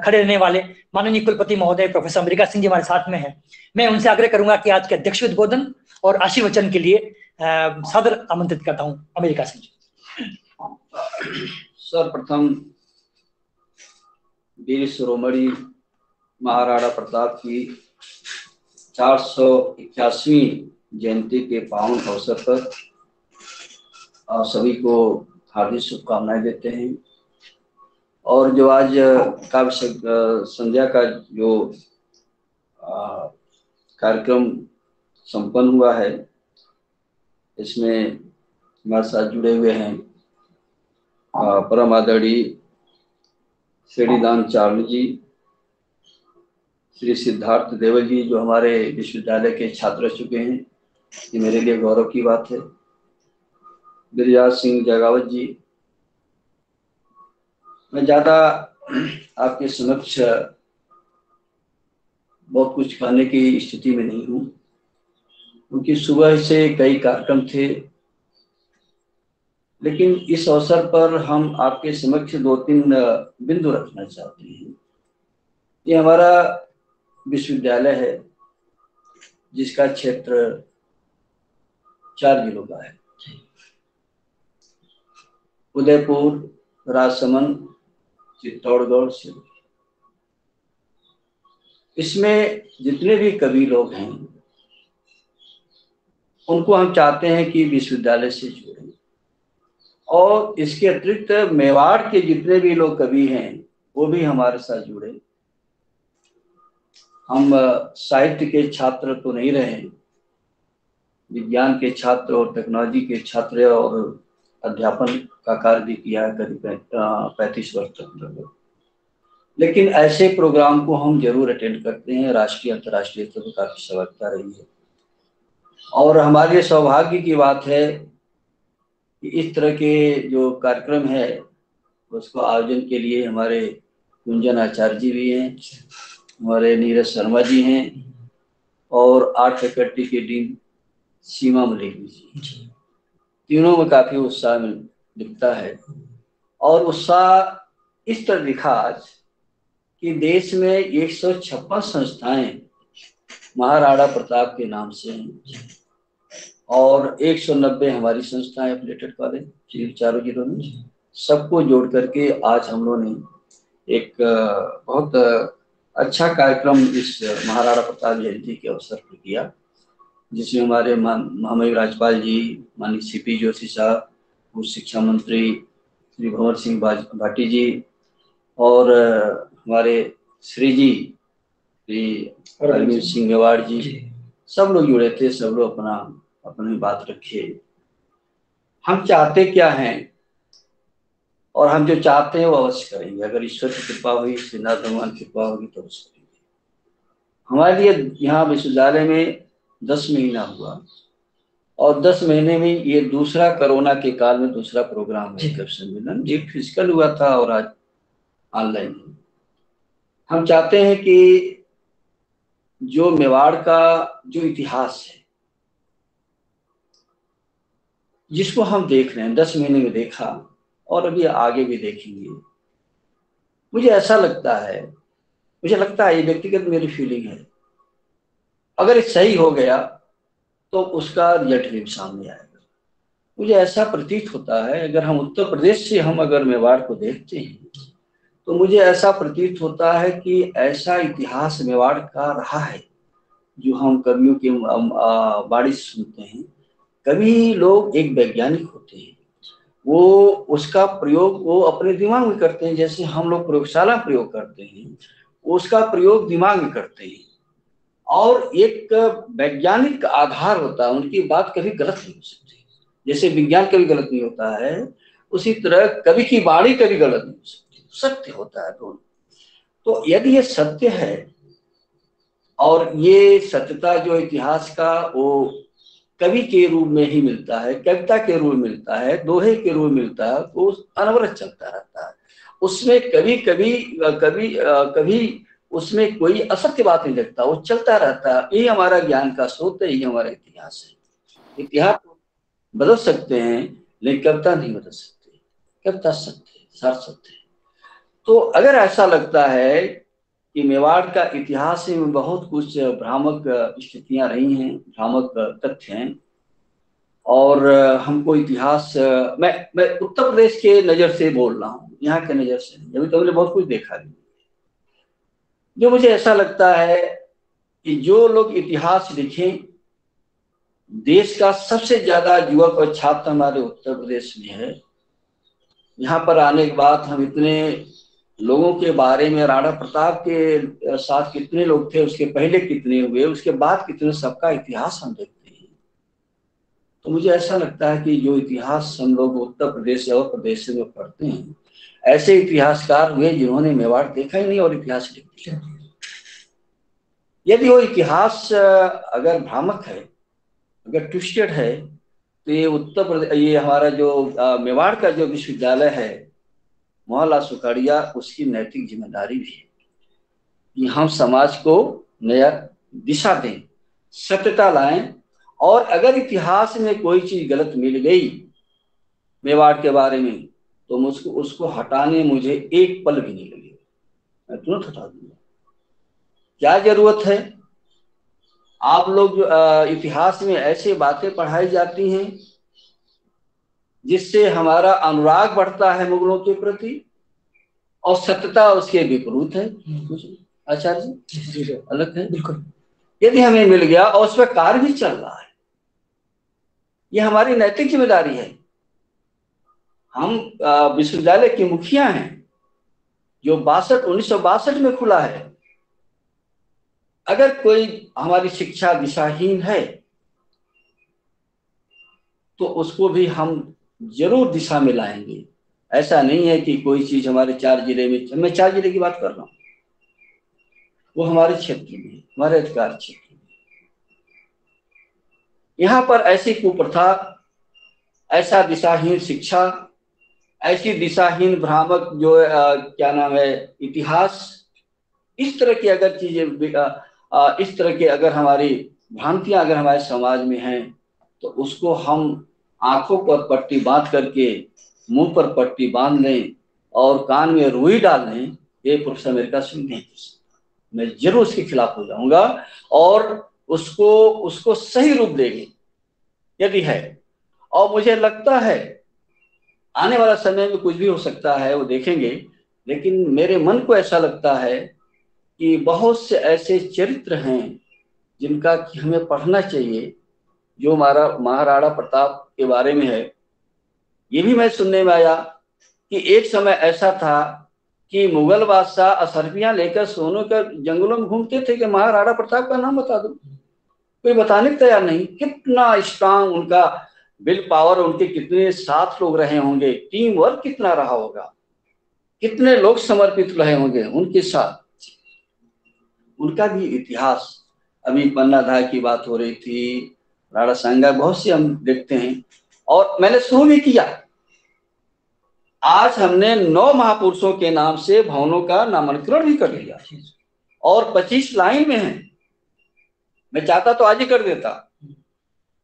खड़े रहने वाले माननीय कुलपति महोदय प्रोफेसर अमेरिका सिंह जी हमारे साथ में हैं। मैं उनसे आग्रह करूंगा कि आज के अध्यक्ष उद्बोधन और आशीर्वचन के लिए सादर आमंत्रित करता हूं अमेरिका सिंह जी। सर्वप्रथम वीर शिरोमणि महाराणा प्रताप की 481वीं जयंती के पावन अवसर पर आप सभी को हार्दिक शुभकामनाएं देते हैं। और जो आज काव्य संध्या का जो कार्यक्रम संपन्न हुआ है, इसमें हमारे साथ जुड़े हुए हैं परम आदरणीय श्रीनिधान चार्य जी, श्री सिद्धार्थ देवल जी, जो हमारे विश्वविद्यालय के छात्र रह चुके हैं, ये मेरे लिए गौरव की बात है। गिरिराज सिंह जगावत जी, मैं ज़्यादा आपके समक्ष बहुत कुछ कहने की स्थिति में नहीं हूँ, क्योंकि सुबह से कई कार्यक्रम थे, लेकिन इस अवसर पर हम आपके समक्ष 2-3 बिंदु रखना चाहते हैं। ये हमारा विश्वविद्यालय है जिसका क्षेत्र 4 जिलों का है, उदयपुर, राजसमंद, चित्तौड़गढ़, सिरोही। इसमें जितने भी कवि लोग हैं उनको हम चाहते हैं कि विश्वविद्यालय से जोड़ें, और इसके अतिरिक्त मेवाड़ के जितने भी लोग कवि हैं वो भी हमारे साथ जुड़े। हम साहित्य के छात्र तो नहीं रहे, विज्ञान के छात्र और टेक्नोलॉजी के छात्र और अध्यापन का कार्य भी किया है करीब 35 वर्ष तक। लेकिन ऐसे प्रोग्राम को हम जरूर अटेंड करते हैं, राष्ट्रीय अंतर्राष्ट्रीय स्तर पर काफी सफलता रही है। और हमारे लिए सौभाग्य की बात है कि इस तरह के जो कार्यक्रम है उसको आयोजन के लिए हमारे कुंजन आचार्य जी भी हैं, हमारे नीरज शर्मा जी हैं, और आर्ट फैकल्टी के डीन सीमा मलिक जी। तीनों में काफी उत्साह दिखता है, और उत्साह इस तरह दिखा आज कि देश में 156 संस्थाएं महाराणा प्रताप के नाम से हैं, और 190 हमारी संस्थाएं एफिलिएटेड कॉलेज चारों जिलों में, सबको जोड़ करके आज हम लोगों ने एक बहुत अच्छा कार्यक्रम इस महाराणा प्रताप जयंती के अवसर पर किया, जिसमें हमारे महामहिम राज्यपाल जी, माननीय सीपी जोशी साहब, उच्च शिक्षा मंत्री श्री भंवर सिंह भाटी जी, और हमारे श्री जी श्री अरविंद सिंह मेवाड़ जी, सब लोग जुड़े थे। सब लोग अपनी बात रखे। हम चाहते क्या हैं और हम जो चाहते हैं वो अवश्य करेंगे। अगर ईश्वर की कृपा हुई, श्रीनाथ भगवान की कृपा होगी तो अवश्य करेंगे। हमारे लिए यहाँ विश्वविद्यालय में 10 महीना हुआ और 10 महीने में ये दूसरा कोरोना के काल में दूसरा प्रोग्राम है कवि सम्मेलन। एक फिजिकल हुआ था और आज ऑनलाइन। हम चाहते हैं कि जो मेवाड़ का जो इतिहास है, जिसको हम देख रहे हैं, 10 महीने में देखा और अभी आगे भी देखेंगे, मुझे ऐसा लगता है, ये व्यक्तिगत मेरी फीलिंग है, अगर ये सही हो गया तो उसका रिजल्ट भी सामने आएगा। मुझे ऐसा प्रतीत होता है, अगर हम उत्तर प्रदेश से हम अगर मेवाड़ को देखते हैं तो मुझे ऐसा प्रतीत होता है कि ऐसा इतिहास मेवाड़ का रहा है जो हम कवियों की वाणी सुनते हैं। कभी लोग एक वैज्ञानिक होते हैं, वो उसका प्रयोग वो अपने दिमाग में करते हैं, जैसे हम लोग प्रयोगशाला प्रयोग करते हैं, उसका प्रयोग दिमाग में करते हैं और एक वैज्ञानिक आधार होता है। उनकी बात कभी गलत नहीं हो सकती, जैसे विज्ञान कभी गलत नहीं होता है, उसी तरह कवि की वाणी कभी गलत नहीं हो सकती, सत्य होता है दोनों। तो यदि ये सत्य है और ये सत्यता जो इतिहास का वो कवि के रूप में ही मिलता है, कविता के रूप में मिलता है, दोहे के रूप में मिलता है, तो अनवरत चलता रहता है। उसमें कभी उसमें कोई असत्य बात नहीं लगता, वो चलता रहता है। यही हमारा ज्ञान का स्रोत है, यही हमारा इतिहास है। इतिहास बदल सकते हैं लेकिन कविता नहीं बदल सकते। कविता सत्य है, सार सत्य है। तो अगर ऐसा लगता है कि मेवाड़ का इतिहास में बहुत कुछ भ्रामक स्थितियां रही हैं, भ्रामक तथ्य हैं, और हमको इतिहास मैं उत्तर प्रदेश के नज़र से बोल रहा हूँ, यहाँ के नज़र से नहीं। अभी तो हमने बहुत कुछ देखा नहीं। जो मुझे ऐसा लगता है कि जो लोग इतिहास लिखें, देश का सबसे ज्यादा युवक और छात्र हमारे उत्तर प्रदेश में है। यहाँ पर आने के बाद हम इतने लोगों के बारे में, राणा प्रताप के साथ कितने लोग थे, उसके पहले कितने हुए, उसके बाद कितने, सबका इतिहास हम देखते हैं। तो मुझे ऐसा लगता है कि जो इतिहास हम लोग उत्तर प्रदेश और प्रदेश में पढ़ते हैं, ऐसे इतिहासकार हुए जिन्होंने मेवाड़ देखा ही नहीं और इतिहास लिख दिया। यदि वो इतिहास अगर भ्रामक है, अगर ट्विस्टेड है, तो ये उत्तर प्रदेश, ये हमारा जो मेवाड़ का जो विश्वविद्यालय है मोहनलाल सुखाड़िया, उसकी नैतिक जिम्मेदारी भी है कि हम समाज को नया दिशा दें, सत्यता लाएं, और अगर इतिहास में कोई चीज गलत मिल गई मेवाड़ के बारे में तो मुझको उसको हटाने मुझे एक पल भी नहीं लगेगा, मैं तुरंत हटा दूंगा। क्या जरूरत है? आप लोग इतिहास में ऐसे बातें पढ़ाई जाती हैं जिससे हमारा अनुराग बढ़ता है मुगलों के प्रति, और सत्यता उसके विपरीत है। आचार्य जी अलग है बिल्कुल। यदि हमें मिल गया और उस पर कार्य भी चल रहा है, ये हमारी नैतिक जिम्मेदारी है। हम विश्वविद्यालय के मुखिया हैं जो 1962 में खुला है। अगर कोई हमारी शिक्षा दिशाहीन है तो उसको भी हम जरूर दिशा में लाएंगे। ऐसा नहीं है कि कोई चीज हमारे 4 जिले में, मैं 4 जिले की बात कर रहा हूं, वो हमारे क्षेत्र में, हमारे अधिकार क्षेत्र में, यहाँ पर ऐसी कुप्रथा, ऐसा दिशाहीन शिक्षा, ऐसी दिशाहीन भ्रामक जो क्या नाम है इतिहास, इस तरह की अगर चीजें, इस तरह के अगर हमारी भ्रांतियां अगर हमारे समाज में हैं तो उसको हम आंखों पर पट्टी बांध करके मुंह पर पट्टी बांध लें और कान में रुई डाल लें, ये प्रोफेसर अमेरिका सिंह नहीं कर सकता। मैं जरूर उसके खिलाफ हो जाऊंगा और उसको सही रूप देंगे यदि है। और मुझे लगता है आने वाला समय में कुछ भी हो सकता है, वो देखेंगे, लेकिन मेरे मन को ऐसा लगता है कि बहुत से ऐसे चरित्र हैं जिनका कि हमें पढ़ना चाहिए, जो हमारा महाराणा प्रताप के बारे में है। ये भी मैं सुनने में आया कि एक समय ऐसा था कि मुगल बादशाह अशर्फियां लेकर सोनों के जंगलों में घूमते थे कि महाराणा प्रताप का नाम बता दो, कोई बताने को तैयार नहीं। कितना स्ट्रांग उनका विल पावर उनके कितने साथ लोग रहे होंगे, टीम वर्क कितना रहा होगा, कितने लोग समर्पित रहे होंगे उनके साथ, उनका भी इतिहास। अभी पन्नाधाय की बात हो रही थी, राणा सांगा, बहुत से हम देखते हैं। और मैंने शुरू भी किया, आज हमने 9 महापुरुषों के नाम से भवनों का नामांकन भी कर लिया और 25 लाइन में है। मैं चाहता तो आज ही कर देता,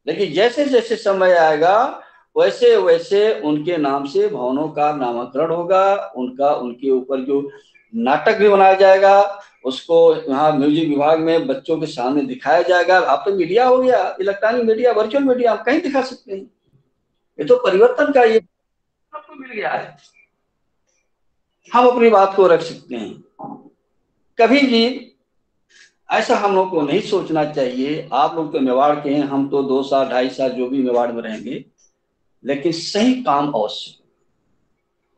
लेकिन जैसे जैसे समय आएगा वैसे वैसे उनके नाम से भवनों का नामकरण होगा, उनके ऊपर जो नाटक भी बनाया जाएगा, उसको यहाँ म्यूजिक विभाग में बच्चों के सामने दिखाया जाएगा। आप तो मीडिया हो गया, इलेक्ट्रॉनिक मीडिया, वर्चुअल मीडिया, आप कहीं दिखा सकते हैं। ये तो परिवर्तन का ये सबको मिल गया है, हम अपनी बात को रख सकते हैं। कभी भी ऐसा हम लोग को नहीं सोचना चाहिए, आप लोग तो मेवाड़ के हैं, हम तो 2 साल 2.5 साल जो भी मेवाड़ में रहेंगे, लेकिन सही काम अवश्य।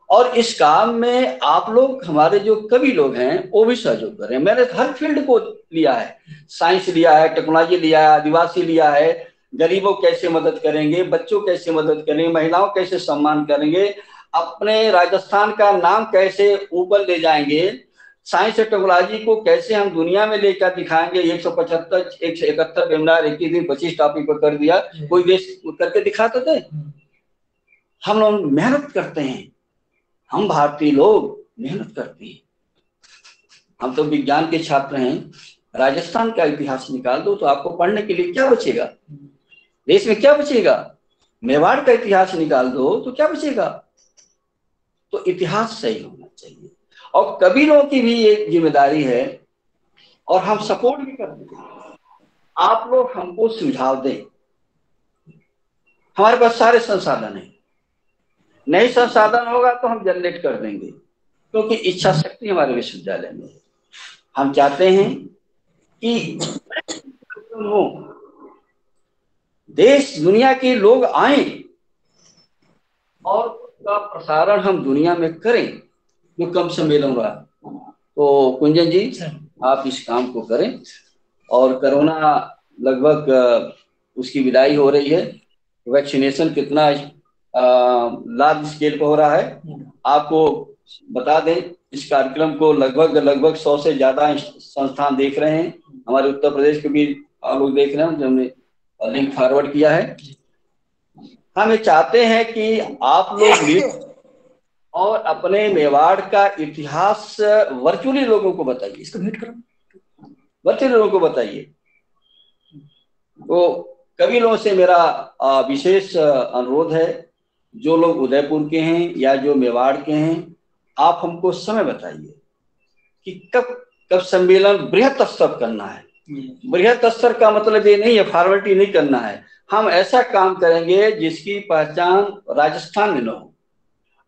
और इस काम में आप लोग, हमारे जो कवि लोग हैं, वो भी सहयोग करें। मैंने हर फील्ड को लिया है, साइंस लिया है, टेक्नोलॉजी लिया है, आदिवासी लिया है, गरीबों कैसे मदद करेंगे, बच्चों कैसे मदद करेंगे, महिलाओं कैसे सम्मान करेंगे, अपने राजस्थान का नाम कैसे ऊपर ले जाएंगे, साइंस और टेक्नोलॉजी को कैसे हम दुनिया में लेकर दिखाएंगे। 175 171 वेबिनार एक ही दिन 25 टॉपिक पर कर दिया, कोई देश करके दिखाते थे। हम लोग मेहनत करते हैं, हम भारतीय लोग मेहनत करते हैं। हम तो विज्ञान के छात्र हैं, राजस्थान का इतिहास निकाल दो तो आपको पढ़ने के लिए क्या बचेगा, देश में क्या बचेगा। मेवाड़ का इतिहास निकाल दो तो क्या बचेगा। तो इतिहास सही होना चाहिए और कबीलों की भी एक जिम्मेदारी है और हम सपोर्ट भी करते हैं। आप लोग हमको सुझाव दें, हमारे पास सारे संसाधन हैं, नहीं संसाधन होगा तो हम जनरेट कर देंगे, क्योंकि इच्छा शक्ति हमारे विश्वविद्यालय में। हम चाहते हैं कि देश दुनिया के लोग आए और उसका प्रसारण हम दुनिया में करें, जो कम सम्मेलन रहा। तो कुंजन जी आप इस काम को करें। और कोरोना लगभग उसकी विदाई हो रही है, वैक्सीनेशन कितना लार्ज स्केल पर हो रहा है आपको बता दें। इस कार्यक्रम को लगभग 100 से ज्यादा संस्थान देख रहे हैं, हमारे उत्तर प्रदेश के भी आप लोग देख रहे हैं, जो हमने लिंक फॉरवर्ड किया है। हम ये चाहते हैं कि आप लोग और अपने मेवाड़ का इतिहास वर्चुअली लोगों को बताइए, इसको म्यूट करो, वर्चुअली लोगों को बताइए। तो कभी लोगों से मेरा विशेष अनुरोध है, जो लोग उदयपुर के हैं या जो मेवाड़ के हैं, आप हमको समय बताइए कि कब सम्मेलन बृहत स्तर करना है। बृहत स्तर का मतलब ये नहीं है फॉर्मेलिटी नहीं करना है, हम ऐसा काम करेंगे जिसकी पहचान राजस्थान में न हो,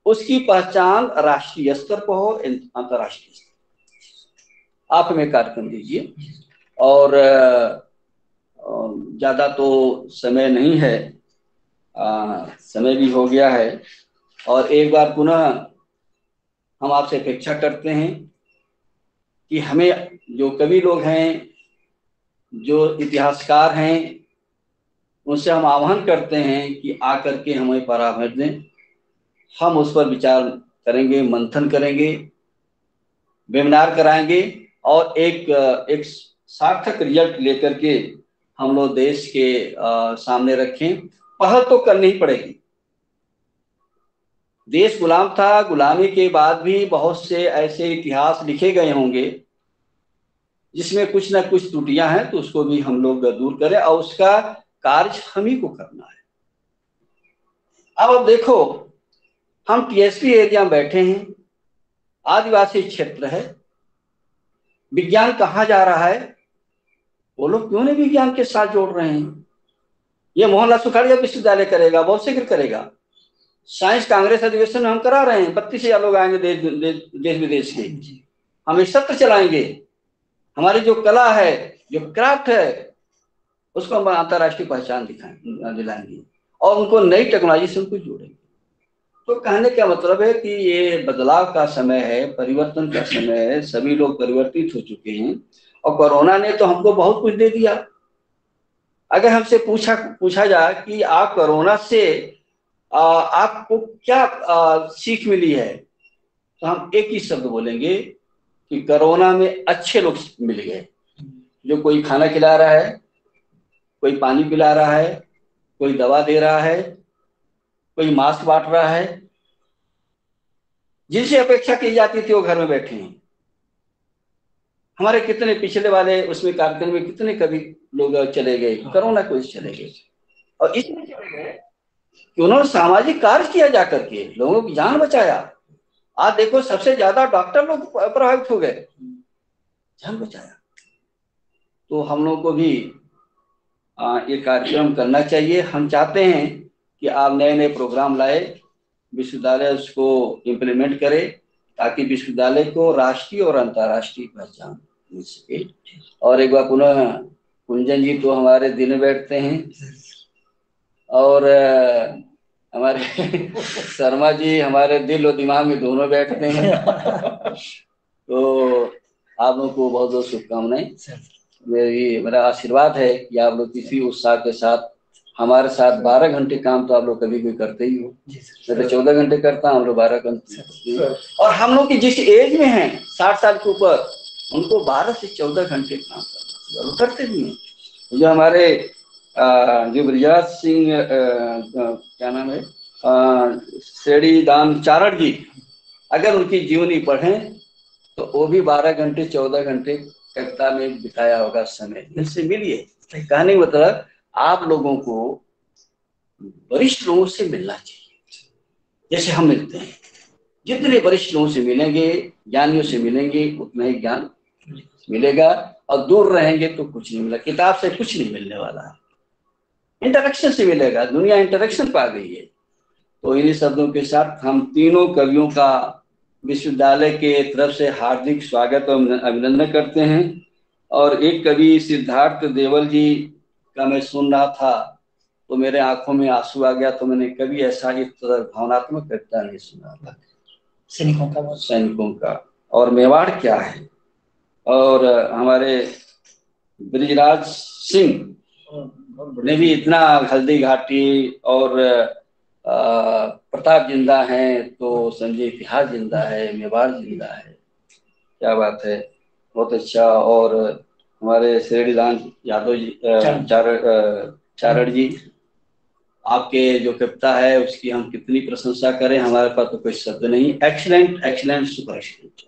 उसकी पहचान राष्ट्रीय स्तर पर हो, अंतर्राष्ट्रीय स्तर। आप हमें कार्यक्रम दीजिए। और ज्यादा तो समय नहीं है, समय भी हो गया है। और एक बार पुनः हम आपसे अपेक्षा करते हैं कि हमें जो कवि लोग हैं, जो इतिहासकार हैं, उनसे हम आह्वान करते हैं कि आकर के हमें परामर्श दें। हम उस पर विचार करेंगे, मंथन करेंगे, वेबिनार कराएंगे और एक सार्थक रिजल्ट लेकर के हम लोग देश के सामने रखें। पहल तो करनी ही पड़ेगी। देश गुलाम था, गुलामी के बाद भी बहुत से ऐसे इतिहास लिखे गए होंगे जिसमें कुछ ना कुछ त्रुटियां हैं, तो उसको भी हम लोग दूर करें और उसका कार्य हम ही को करना है। अब देखो, हम टीएसपी एरिया में बैठे हैं, आदिवासी क्षेत्र है, विज्ञान कहाँ जा रहा है, वो लोग क्यों नहीं विज्ञान के साथ जोड़ रहे हैं। ये मोहनलाल सुखाड़िया विश्वविद्यालय करेगा, बहुत शीघ्र करेगा। साइंस कांग्रेस अधिवेशन हम करा रहे हैं, 32,000 लोग आएंगे देश विदेश के। हम एक सत्र चलाएंगे, हमारी जो कला है, जो क्राफ्ट है, उसको हम अंतर्राष्ट्रीय पहचान दिलाएंगे और उनको नई टेक्नोलॉजी से उनको जोड़ेंगे। तो कहने का मतलब है कि ये बदलाव का समय है, परिवर्तन का समय है, सभी लोग परिवर्तित हो चुके हैं। और कोरोना ने तो हमको बहुत कुछ दे दिया। अगर हमसे पूछा जाए कि आप कोरोना से आपको क्या सीख मिली है, तो हम एक ही शब्द बोलेंगे कि कोरोना में अच्छे लोग मिल गए, जो कोई खाना खिला रहा है, कोई पानी पिला रहा है, कोई दवा दे रहा है, कोई मास्क बांट रहा है। जिनसे अपेक्षा की जाती थी वो घर में बैठे हैं। हमारे कितने पिछले वाले उसमें कार्यक्रम में कितने कभी लोग चले गए, कोरोना को चले गए, और इसमें चले गए कि उन्होंने सामाजिक कार्य किया, जाकर के लोगों की जान बचाया। आज देखो सबसे ज्यादा डॉक्टर लोग प्रभावित हो गए, जान बचाया। तो हम लोग को भी ये कार्यक्रम करना चाहिए। हम चाहते हैं कि आप नए नए प्रोग्राम लाए, विश्वविद्यालय उसको इम्प्लीमेंट करे, ताकि विश्वविद्यालय को राष्ट्रीय और अंतर्राष्ट्रीय पहचान मिल सके। और एक बार पुनः कुंजन जी तो हमारे दिल में बैठते हैं, और हमारे शर्मा जी हमारे दिल और दिमाग में दोनों बैठते हैं। तो आप लोगों को बहुत बहुत शुभकामनाएं। मेरा आशीर्वाद है कि आप लोग इसी उत्साह के साथ हमारे साथ 12 घंटे काम तो आप लोग कभी भी करते ही हो। मैं तो 14 घंटे करता हूँ, हम लोग 12 घंटे। और हम लोग की जिस एज में हैं 60 साल के ऊपर, उनको 12 से 14 घंटे काम करना करते भी हैं। जो हमारे जो ब्रिजराज सिंह क्या नाम है, श्रेणीदान चारण जी, अगर उनकी जीवनी पढ़ें तो वो भी 12 घंटे 14 घंटे कविता में बिताया होगा समय। इनसे मिलिए। कहने का मतलब आप लोगों को वरिष्ठ लोगों से मिलना चाहिए, जैसे हम मिलते हैं। जितने वरिष्ठ लोगों से मिलेंगे, ज्ञानियों से मिलेंगे, उतना ही ज्ञान मिलेगा। और दूर रहेंगे तो कुछ नहीं मिलेगा, किताब से कुछ नहीं मिलने वाला है, इंटरेक्शन से मिलेगा। दुनिया इंटरेक्शन पा गई है। तो इन्हीं शब्दों के साथ हम तीनों कवियों का विश्वविद्यालय के तरफ से हार्दिक स्वागत और अभिनंदन करते हैं। और एक कवि सिद्धार्थ देवल जी का मैं सुन रहा था तो मेरे आंखों में आंसू आ गया। तो मैंने कभी ऐसा इस तरह भावनात्मक कविता नहीं सुना था। सैनिकों का और मेवाड़ क्या है। और हमारे ब्रिजराज सिंह ने भी इतना हल्दी घाटी और प्रताप जिंदा है तो संजय इतिहास जिंदा है, मेवाड़ जिंदा है। क्या बात है, बहुत अच्छा। और हमारे श्रेणीदान यादव जी चारण जी, आपके जो कविता है उसकी हम कितनी प्रशंसा करें, हमारे पास तो कोई शब्द नहीं। एक्सीलेंट, एक्सीलेंट, सुपर एक्सीलेंट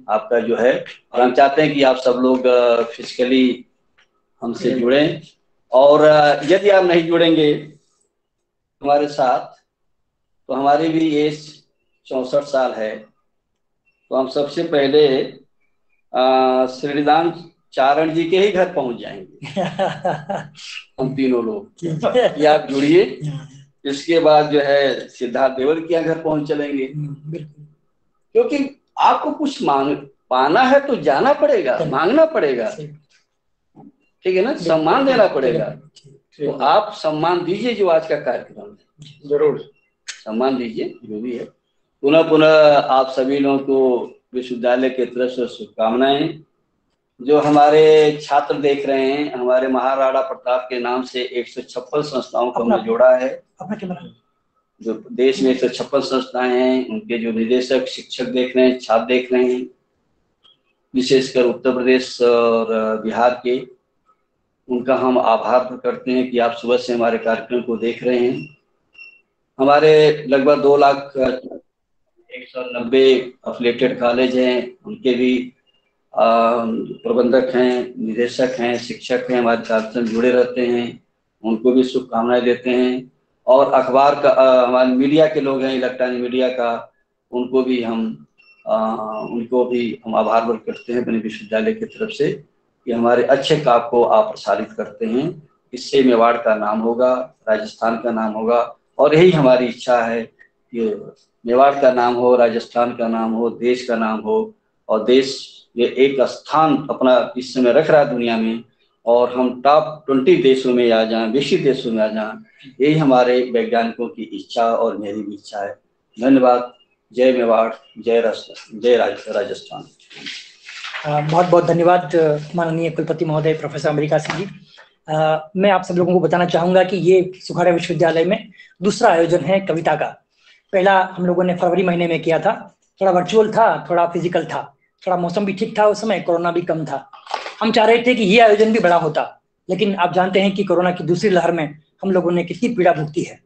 आपका जो है। और हम चाहते हैं कि आप सब लोग फिजिकली हमसे जुड़ें। और यदि आप नहीं जुड़ेंगे हमारे साथ, तो हमारी भी एज 64 साल है, तो हम सबसे पहले श्रेणीदान चारण जी के ही घर पहुंच जाएंगे। हम तीनों लोग कि आप जुड़िए। इसके बाद जो है सिद्धार्थ देवल के यहाँ घर पहुंच चलेंगे, क्योंकि आपको कुछ पाना है तो जाना पड़ेगा, मांगना पड़ेगा, ठीक है ना, सम्मान देना पड़ेगा। तो आप सम्मान दीजिए जो आज का कार्यक्रम है, जरूर सम्मान दीजिए जो भी है। पुनः पुनः आप सभी लोगों को विश्वविद्यालय के तरफ से शुभकामनाएं। जो हमारे छात्र देख रहे हैं, हमारे महाराणा प्रताप के नाम से 156 संस्थाओं को हमने जोड़ा है। जो देश में 156 संस्थाएं हैं, उनके जो निदेशक, शिक्षक देख रहे हैं, छात्र देख रहे हैं, विशेषकर उत्तर प्रदेश और बिहार के, उनका हम आभार करते हैं कि आप सुबह से हमारे कार्यक्रम को देख रहे हैं। हमारे लगभग 2,190 अफिलिएटेड कॉलेज हैं, उनके भी प्रबंधक हैं, निदेशक हैं, शिक्षक हैं, हमारे कार्यक्रम जुड़े रहते हैं, उनको भी शुभकामनाएं देते हैं। और अखबार का हमारे मीडिया के लोग हैं, इलेक्ट्रॉनिक मीडिया का, उनको भी हम आभार व्यक्त करते हैं अपने विश्वविद्यालय की तरफ से कि हमारे अच्छे काम को आप प्रसारित करते हैं। इससे मेवाड़ का नाम होगा, राजस्थान का नाम होगा। और यही हमारी इच्छा है कि मेवाड़ का नाम हो, राजस्थान का नाम हो, देश का नाम हो। और देश ये एक स्थान अपना इस समय रख रहा है दुनिया में, और हम टॉप 20 देशों में आ जाएं, विकसित देशों में आ जाएं। यही हमारे वैज्ञानिकों की इच्छा और मेरी भी इच्छा है। धन्यवाद। जय मेवाड़, जय राजस्थान। बहुत बहुत धन्यवाद माननीय कुलपति महोदय प्रोफेसर अम्बिका सिंह जी। मैं आप सब लोगों को बताना चाहूंगा कि ये सुखाड़ा विश्वविद्यालय में दूसरा आयोजन है कविता का। पहला हम लोगों ने फरवरी महीने में किया था, थोड़ा वर्चुअल था, थोड़ा फिजिकल था, थोड़ा मौसम भी ठीक था, उस समय कोरोना भी कम था। हम चाह रहे थे कि ये आयोजन भी बड़ा होता, लेकिन आप जानते हैं कि कोरोना की दूसरी लहर में हम लोगों ने कितनी पीड़ा भुगती है।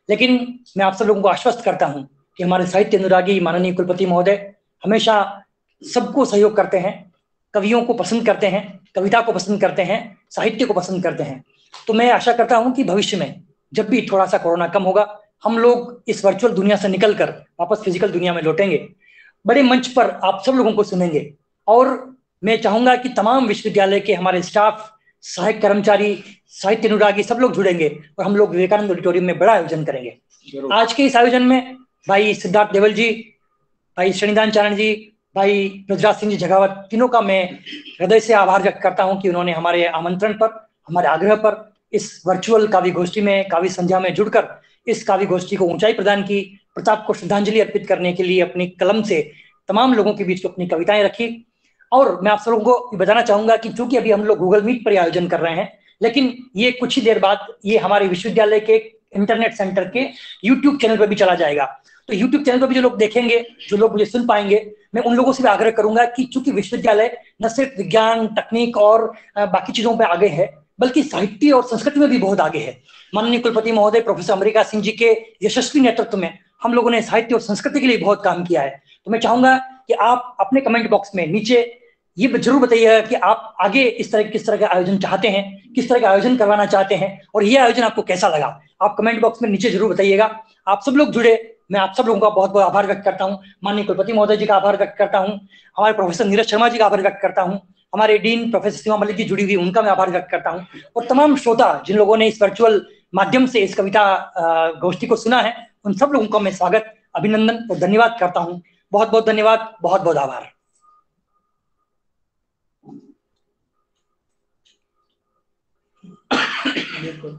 लेकिन मैं आप सब लोगों को आश्वस्त करता हूं कि हमारे साहित्य अनुरागी माननीय कुलपति महोदय हमेशा सबको सहयोग करते हैं, कवियों को पसंद करते हैं, कविता को पसंद करते हैं, साहित्य को पसंद करते हैं। तो मैं आशा करता हूं कि भविष्य में जब भी थोड़ा सा कोरोना कम होगा, हम लोग इस वर्चुअल दुनिया से निकलकर वापस फिजिकल दुनिया में लौटेंगे, बड़े मंच पर आप सब लोगों को सुनेंगे। और मैं चाहूंगा कि तमाम विश्वविद्यालय के हमारे स्टाफ, सहायक कर्मचारी, साहित्य अनुरागी सब लोग जुड़ेंगे और हम लोग विवेकानंद ऑडिटोरियम में बड़ा आयोजन करेंगे। आज के इस आयोजन में भाई सिद्धार्थ देवल जी, भाई श्रीनिधान चारण जी, भाई ब्रजराज सिंह जी झगावत, तीनों का मैं हृदय से आभार व्यक्त करता हूं कि उन्होंने हमारे आमंत्रण पर, हमारे आग्रह पर इस वर्चुअल काव्य गोष्ठी में, काव्य संध्या में जुड़कर इस काव्य गोष्ठी को ऊंचाई प्रदान की, प्रताप को श्रद्धांजलि अर्पित करने के लिए अपनी कलम से तमाम लोगों के बीच अपनी कविताएं रखी। और मैं आप सब लोगों को बताना चाहूंगा कि चूंकि अभी हम लोग गूगल मीट पर आयोजन कर रहे हैं, लेकिन ये कुछ ही देर बाद ये हमारे विश्वविद्यालय के इंटरनेट सेंटर के यूट्यूब चैनल पर भी चला जाएगा। तो यूट्यूब चैनल पर भी जो लोग देखेंगे, जो लोग मुझे सुन पाएंगे, मैं उन लोगों से भी आग्रह करूंगा कि चूंकि विश्वविद्यालय न सिर्फ विज्ञान, तकनीक और बाकी चीजों पर आगे है, बल्कि साहित्य और संस्कृति में भी बहुत आगे है। माननीय कुलपति महोदय प्रोफेसर अमरिका सिंह जी के यशस्वी नेतृत्व में हम लोगों ने साहित्य और संस्कृति के लिए बहुत काम किया है। तो मैं चाहूंगा कि आप अपने कमेंट बॉक्स में नीचे ये जरूर बताइएगा कि आप आगे किस तरह का आयोजन चाहते हैं, किस तरह का आयोजन करवाना चाहते हैं, और ये आयोजन आपको कैसा लगा। आप कमेंट बॉक्स में नीचे जरूर बताइएगा। आप सब लोग जुड़े, मैं आप सब लोगों का बहुत बहुत आभार व्यक्त करता हूँ। माननीय कुलपति महोदय जी का आभार व्यक्त करता हूँ, हमारे प्रोफेसर नीरज शर्मा जी का आभार व्यक्त करता हूँ, हमारे डीन प्रोफेसर सीमा मलिक जी जुड़ी हुई, उनका मैं आभार व्यक्त करता हूँ, और तमाम श्रोता जिन लोगों ने इस वर्चुअल माध्यम से इस कविता गोष्ठी को सुना है, उन सब लोगों का मैं स्वागत, अभिनंदन और धन्यवाद करता हूँ। बहुत बहुत धन्यवाद, बहुत बहुत आभार। बिल्कुल।